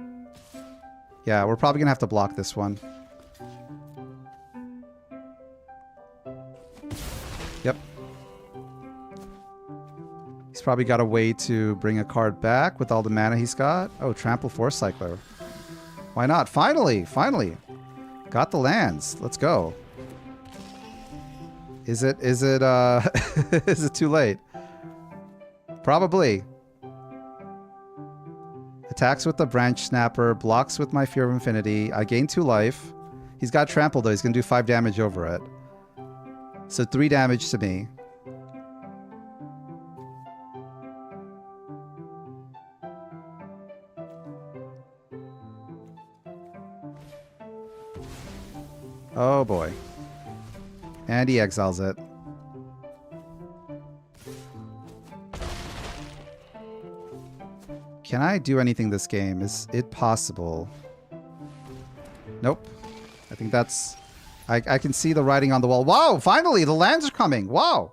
Yeah, we're probably gonna have to block this one. Yep. He's probably got a way to bring a card back with all the mana he's got. Oh, Trample Force Cycler. Why not? Finally! Finally! Got the lands. Let's go. Is it is it too late? Probably. Attacks with the branch snapper, blocks with my Fear of Infinity. I gain 2 life. He's got trample though. He's gonna do 5 damage over it. So 3 damage to me. Oh boy. And he exiles it. Can I do anything this game? Is it possible? Nope. I think that's... I can see the writing on the wall. Wow! Finally! The lands are coming! Wow!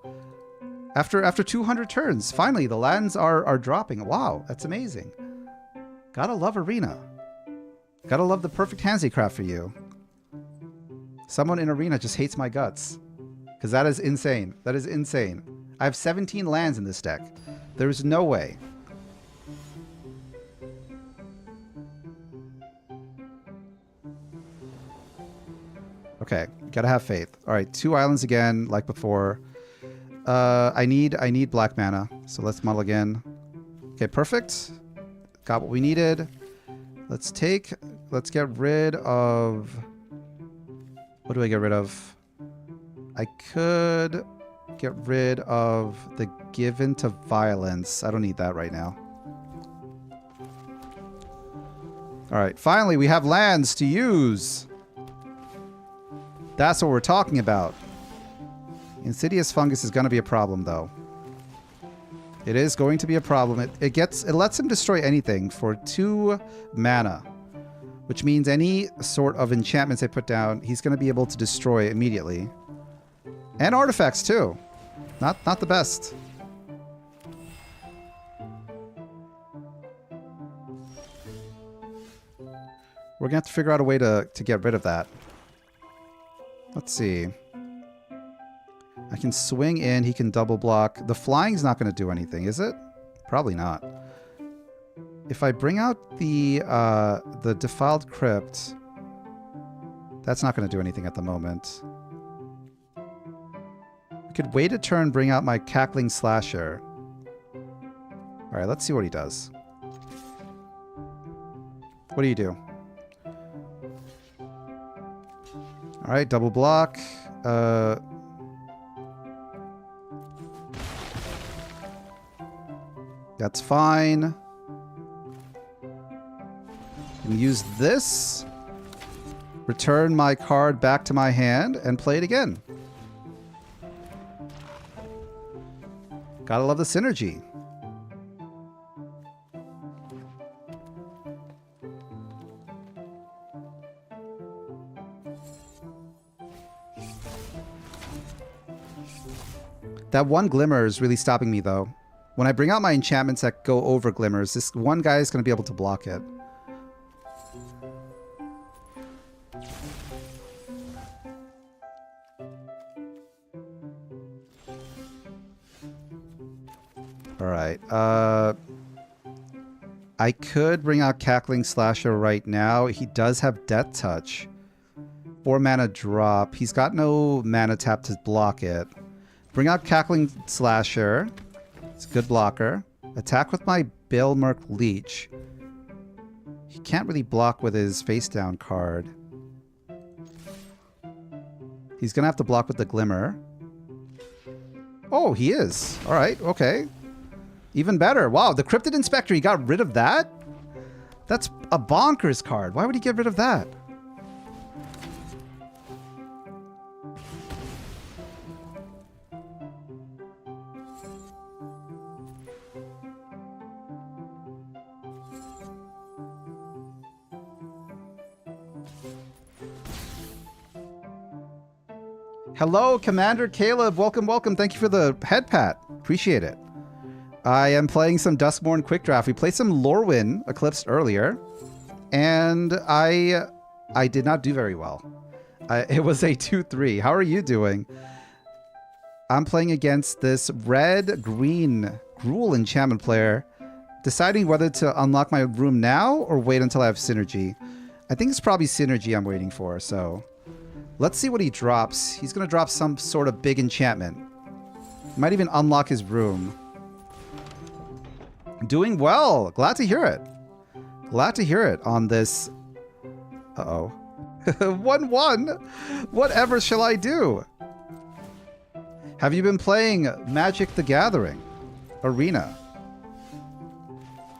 After 200 turns, finally the lands are dropping. Wow! That's amazing. Gotta love Arena. Gotta love the perfect handicraft for you. Someone in Arena just hates my guts. Because that is insane. That is insane. I have 17 lands in this deck. There's no way. Okay, gotta have faith. All right, 2 islands again, like before. I need black mana, so let's model again. Okay, perfect. Got what we needed. Let's get rid of... What do I get rid of? I could get rid of the Given to Violence. I don't need that right now. All right, finally we have lands to use. That's what we're talking about. Insidious Fungus is going to be a problem, though. It is going to be a problem. It lets him destroy anything for 2 mana, which means any sort of enchantments I put down, he's going to be able to destroy immediately. And artifacts, too. Not the best. We're going to have to figure out a way to get rid of that. Let's see. I can swing in. He can double block. The flying's not going to do anything, is it? Probably not. If I bring out the Defiled Crypt, that's not going to do anything at the moment. I could wait a turn, bring out my Cackling Slasher. All right, let's see what he does. What do you do? All right, double block. That's fine. And use this. Return my card back to my hand and play it again. Gotta love the synergy. That one Glimmer is really stopping me, though. When I bring out my enchantments that go over Glimmers, this one guy is going to be able to block it. Alright. I could bring out Cackling Slasher right now. He does have Death Touch. 4 mana drop. He's got no mana tap to block it. Bring out Cackling Slasher. It's a good blocker. Attack with my Baelmerk Leech. He can't really block with his face down card. He's going to have to block with the Glimmer. Oh, he is. All right, okay. Even better. Wow, the Cryptid Inspector, he got rid of that? That's a bonkers card. Why would he get rid of that? Hello, Commander Caleb. Welcome, welcome. Thank you for the head pat. Appreciate it. I am playing some Duskmourn Quick Draft. We played some Lorwyn Eclipsed earlier, and I did not do very well. It was a 2-3. How are you doing? I'm playing against this red-green Gruul enchantment player, deciding whether to unlock my room now or wait until I have synergy. I think it's probably synergy I'm waiting for, so Let's see what he drops. He's going to drop some sort of big enchantment. Might even unlock his room. Doing well. Glad to hear it. Glad to hear it on this. Uh-oh. 1-1. Whatever shall I do? Have you been playing Magic the Gathering Arena?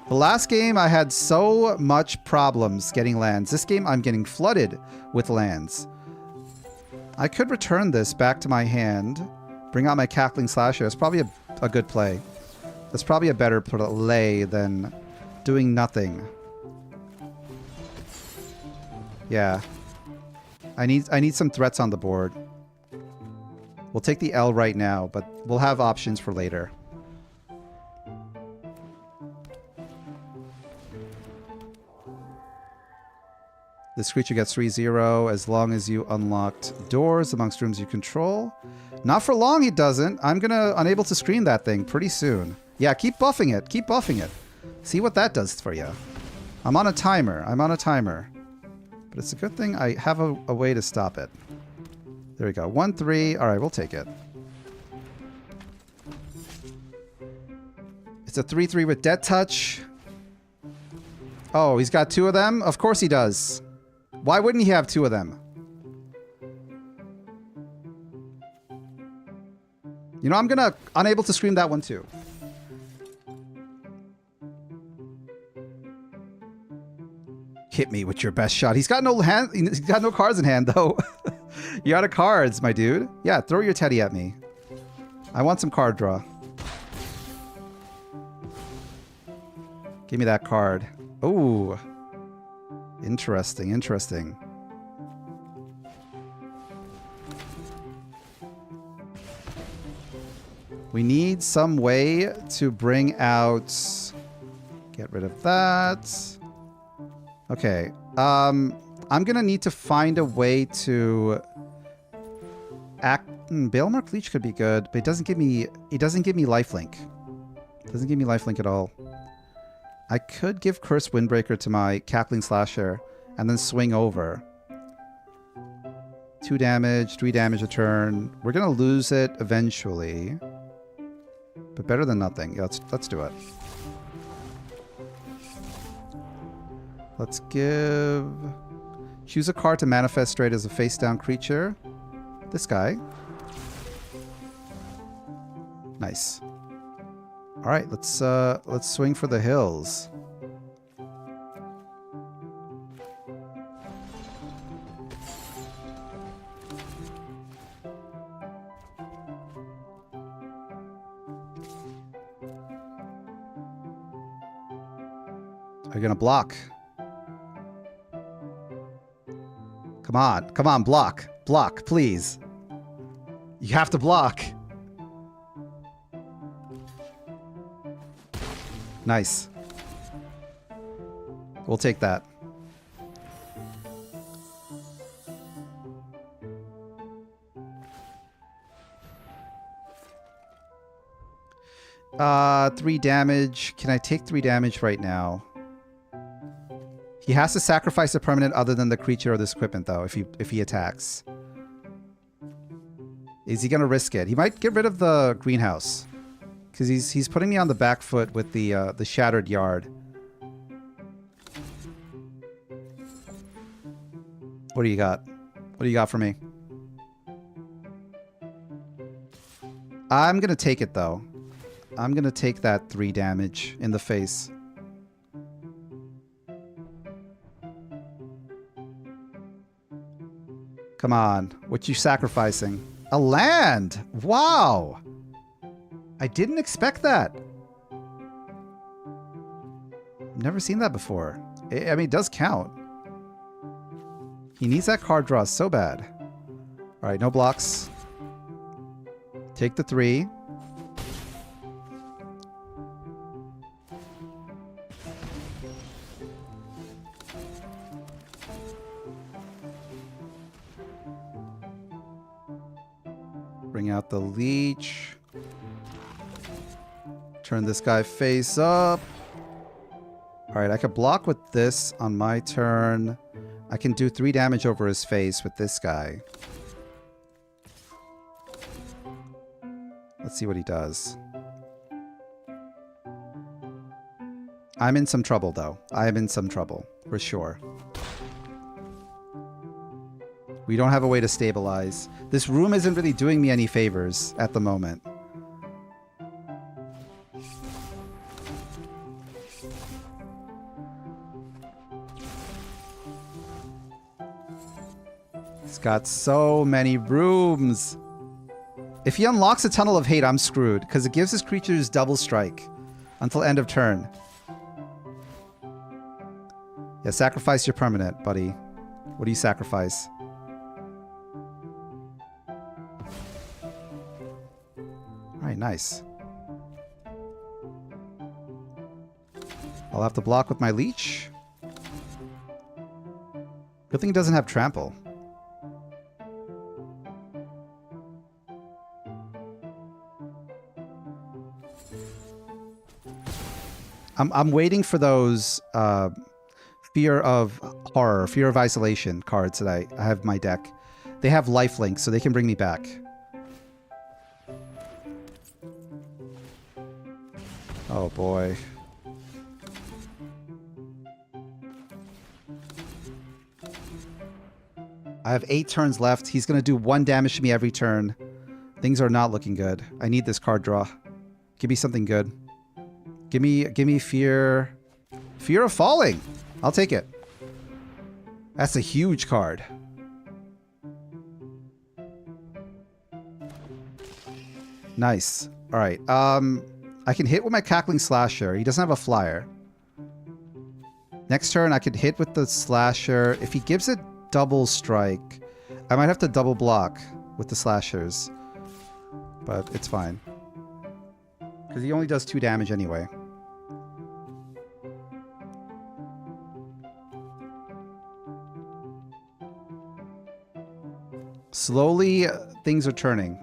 The last game I had so much problems getting lands. This game I'm getting flooded with lands. I could return this back to my hand. Bring out my Cackling Slasher. It's probably a good play. That's probably a better play than doing nothing. Yeah. I need some threats on the board. We'll take the L right now, but we'll have options for later. This creature gets 3/0 as long as you unlocked doors amongst rooms you control. Not for long, he doesn't. I'm unable to screen that thing pretty soon. Yeah, keep buffing it. Keep buffing it. See what that does for you. I'm on a timer. But it's a good thing I have a way to stop it. There we go. 1-3. All right, we'll take it. It's a 3/3 with Death Touch. Oh, he's got 2 of them? Of course he does. Why wouldn't he have 2 of them? You know, I'm unable to scream that one too. Hit me with your best shot. He's got no hand. He's got no cards in hand though. You're out of cards, my dude. Yeah, throw your teddy at me. I want some card draw. Give me that card. Ooh. Interesting, interesting. We need some way to bring out... Get rid of that. Okay. I'm gonna need to find a way to... Balemark Leech could be good, but it doesn't give me lifelink. It doesn't give me lifelink at all. I could give Curse Windbreaker to my Cackling Slasher and then swing over. 2 damage, 3 damage a turn. We're gonna lose it eventually. But better than nothing. Yeah, let's do it. Let's give... Choose a card to manifest straight as a face-down creature. This guy. Nice. All right, let's swing for the hills. Are you gonna block? Come on, block. Block, please. You have to block. Nice. We'll take that. Three damage. Can I take 3 damage right now? He has to sacrifice a permanent other than the creature or this equipment, though, if he attacks. Is he gonna risk it? He might get rid of the greenhouse. Because he's putting me on the back foot with the Shattered Yard. What do you got? What do you got for me? I'm gonna take it, though. I'm gonna take that 3 damage in the face. Come on. What you sacrificing? A land! Wow! I didn't expect that. Never seen that before. I mean, it does count. He needs that card draw so bad. All right, no blocks. Take the 3. Bring out the leech. Turn this guy face up. Alright, I could block with this on my turn. I can do 3 damage over his face with this guy. Let's see what he does. I'm in some trouble, though. I am in some trouble, for sure. We don't have a way to stabilize. This room isn't really doing me any favors at the moment. It's got so many rooms. If he unlocks a Tunnel of Hate, I'm screwed, because it gives his creatures double strike until end of turn. Yeah, sacrifice your permanent, buddy. What do you sacrifice? Alright, nice. I'll have to block with my leech. Good thing it doesn't have trample. I'm waiting for those Fear of Horror, Fear of Isolation cards that I have in my deck. They have lifelink, so they can bring me back. Oh boy. I have 8 turns left. He's going to do 1 damage to me every turn. Things are not looking good. I need this card draw. Give me something good. Give me Fear of Falling. I'll take it. That's a huge card. Nice. All right. I can hit with my Cackling Slasher. He doesn't have a flyer. Next turn, I could hit with the Slasher. If he gives it double strike, I might have to double block with the Slashers. But it's fine. Because he only does 2 damage anyway. Slowly, things are turning.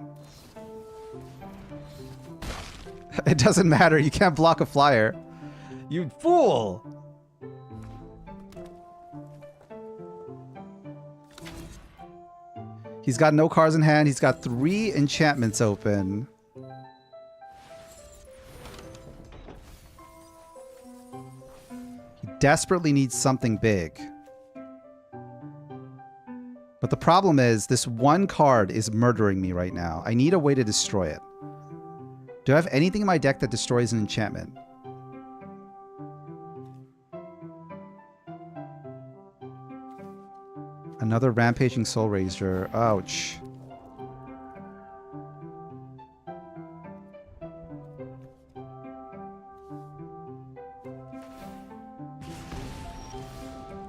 It doesn't matter. You can't block a flyer. You fool! He's got no cards in hand. He's got 3 enchantments open. He desperately needs something big. But the problem is, this one card is murdering me right now. I need a way to destroy it. Do I have anything in my deck that destroys an enchantment? Another Rampaging Soul Razor. Ouch.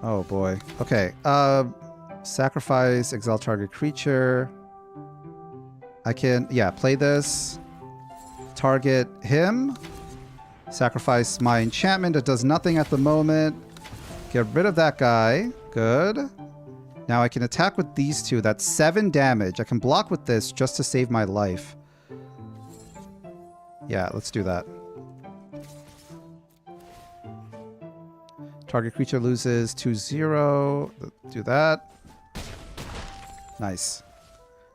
Oh boy. Okay. Sacrifice, exile target creature. I can, yeah, play this. Target him. Sacrifice my enchantment. It does nothing at the moment. Get rid of that guy. Good. Now I can attack with these 2. That's 7 damage. I can block with this just to save my life. Yeah, let's do that. Target creature loses 2-0. Do that. Nice.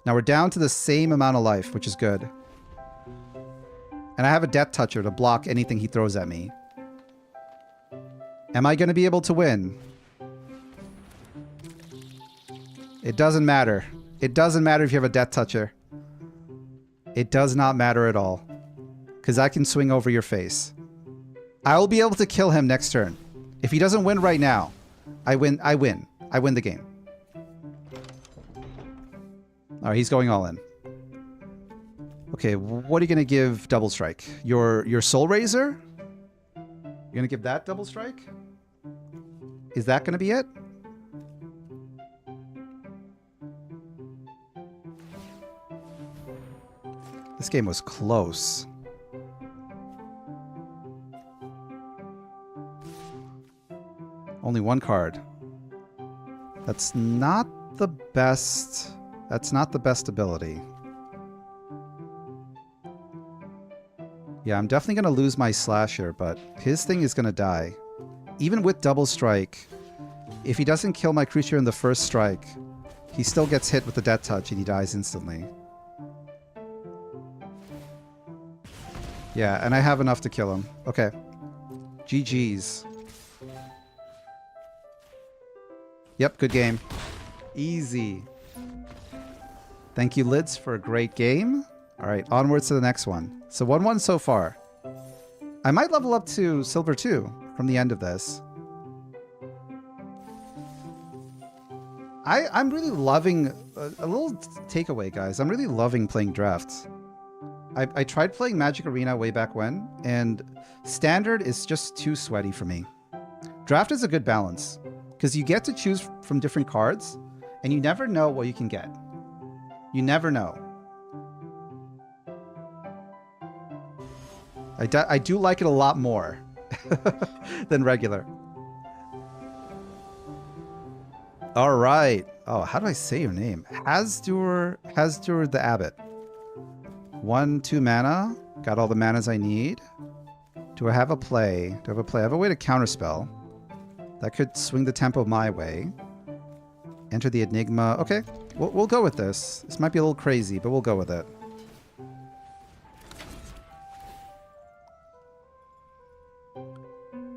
Now we're down to the same amount of life, which is good. And I have a Death Toucher to block anything he throws at me. Am I going to be able to win? It doesn't matter. It doesn't matter if you have a Death Toucher. It does not matter at all. Because I can swing over your face. I will be able to kill him next turn. If he doesn't win right now, I win. I win the game. Alright, he's going all in. Okay, what are you going to give Double Strike? Your Soul Razor? You're going to give that Double Strike? Is that going to be it? This game was close. Only 1 card. That's not the best. That's not the best ability. Yeah, I'm definitely going to lose my Slasher, but his thing is going to die. Even with Double Strike, if he doesn't kill my creature in the first strike, he still gets hit with the Death Touch and he dies instantly. Yeah, and I have enough to kill him. Okay. GG's. Yep, good game. Easy. Thank you, Lids, for a great game. All right, onwards to the next one. So 1-1 so far. I might level up to Silver 2 from the end of this. I'm really loving... a little takeaway, guys. I'm really loving playing drafts. I tried playing Magic Arena way back when, and Standard is just too sweaty for me. Draft is a good balance, because you get to choose from different cards, and you never know what you can get. You never know. I do like it a lot more than regular. All right. Oh, how do I say your name? Hasdur the Abbot. 1/2 mana. Got all the manas I need. Do I have a play? Do I have a play? I have a way to counterspell. That could swing the tempo my way. Enter the Enigma. Okay, we'll go with this. This might be a little crazy, but we'll go with it.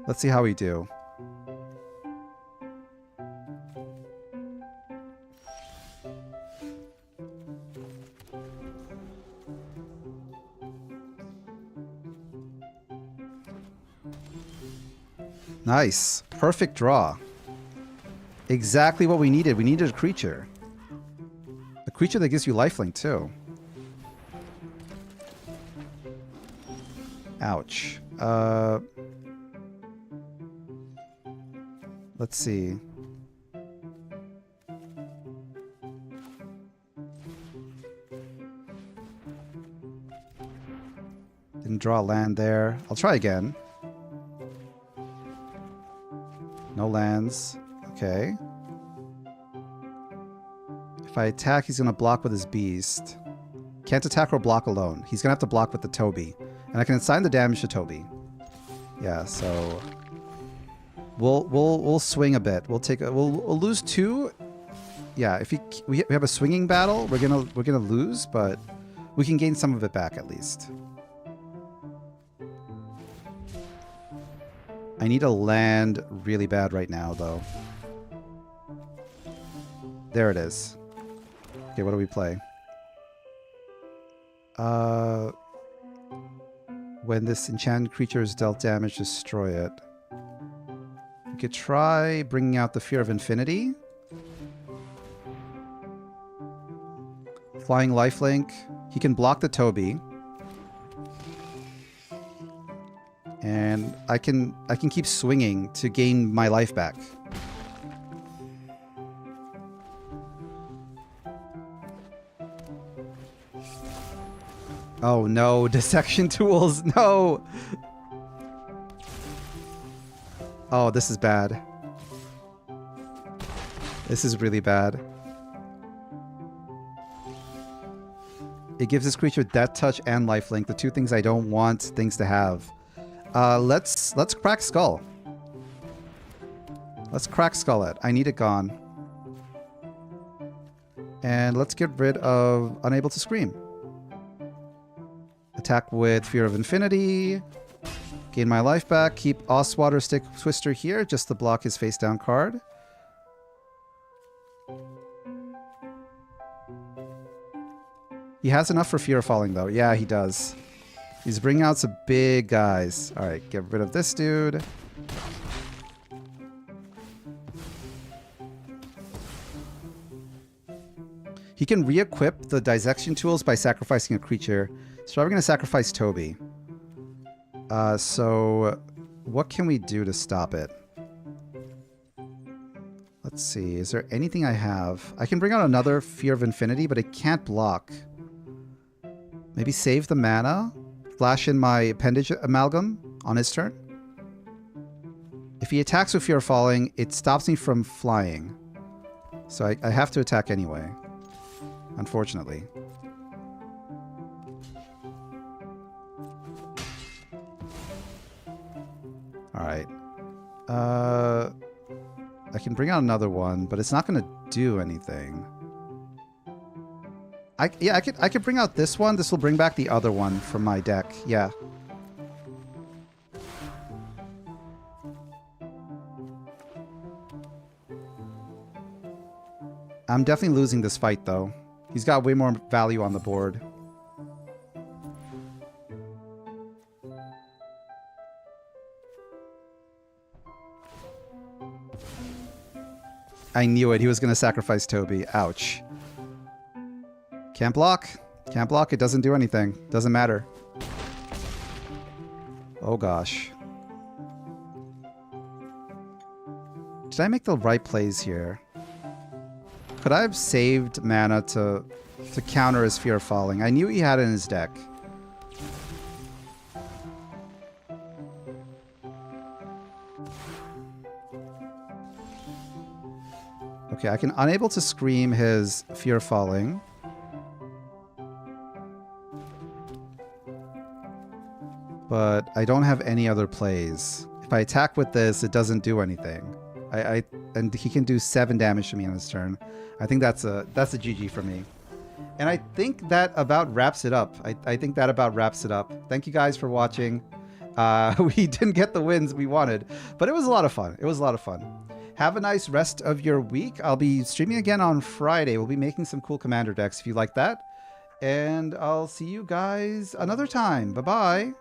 Let's see how we do. Nice. Perfect draw. Exactly what we needed. We needed a creature. A creature that gives you lifelink, too. Ouch. Let's see. Didn't draw a land there. I'll try again. No lands. Okay. If I attack, he's going to block with his beast. Can't attack or block alone. He's going to have to block with the Toby. And I can assign the damage to Toby. Yeah, so we'll swing a bit. We'll lose 2. Yeah, if we have a swinging battle, we're gonna lose, but we can gain some of it back at least. I need a land really bad right now, though. There it is. Okay, what do we play? When this enchanted creature is dealt damage, destroy it. We could try bringing out the Fear of Infinity. Flying lifelink. He can block the Toby. And I can keep swinging to gain my life back. Oh no, dissection tools, no! Oh, this is bad. This is really bad. It gives this creature Death Touch and Lifelink, the 2 things I don't want things to have. Let's crack Skull. Let's crack Skull it. I need it gone. And let's get rid of Unable to Scream. Attack with Fear of Infinity. Gain my life back. Keep Oswater Stick Twister here just to block his face down card. He has enough for Fear of Falling though. Yeah, he does. He's bringing out some big guys. Alright, get rid of this dude. He can re-equip the dissection tools by sacrificing a creature. So we're going to sacrifice Toby. So what can we do to stop it? Let's see. Is there anything I have? I can bring out another Fear of Infinity, but it can't block. Maybe save the mana. Flash in my Appendage Amalgam on his turn. If he attacks with Fear of Falling, it stops me from flying. So I have to attack anyway. Unfortunately. Alright. I can bring out another one, but it's not going to do anything. I could bring out this one. This will bring back the other one from my deck. Yeah. I'm definitely losing this fight, though. He's got way more value on the board. I knew it. He was going to sacrifice Toby. Ouch. Can't block. Can't block. It doesn't do anything. Doesn't matter. Oh, gosh. Did I make the right plays here? Could I have saved mana to counter his Fear of Falling? I knew he had it in his deck. Okay, I can unable to scream his Fear of Falling. But I don't have any other plays. If I attack with this, it doesn't do anything. And he can do 7 damage to me on his turn. I think that's a GG for me. And I think that about wraps it up. I think that about wraps it up. Thank you guys for watching. We didn't get the wins we wanted, but it was a lot of fun. It was a lot of fun. Have a nice rest of your week. I'll be streaming again on Friday. We'll be making some cool commander decks if you like that. And I'll see you guys another time. Bye-bye.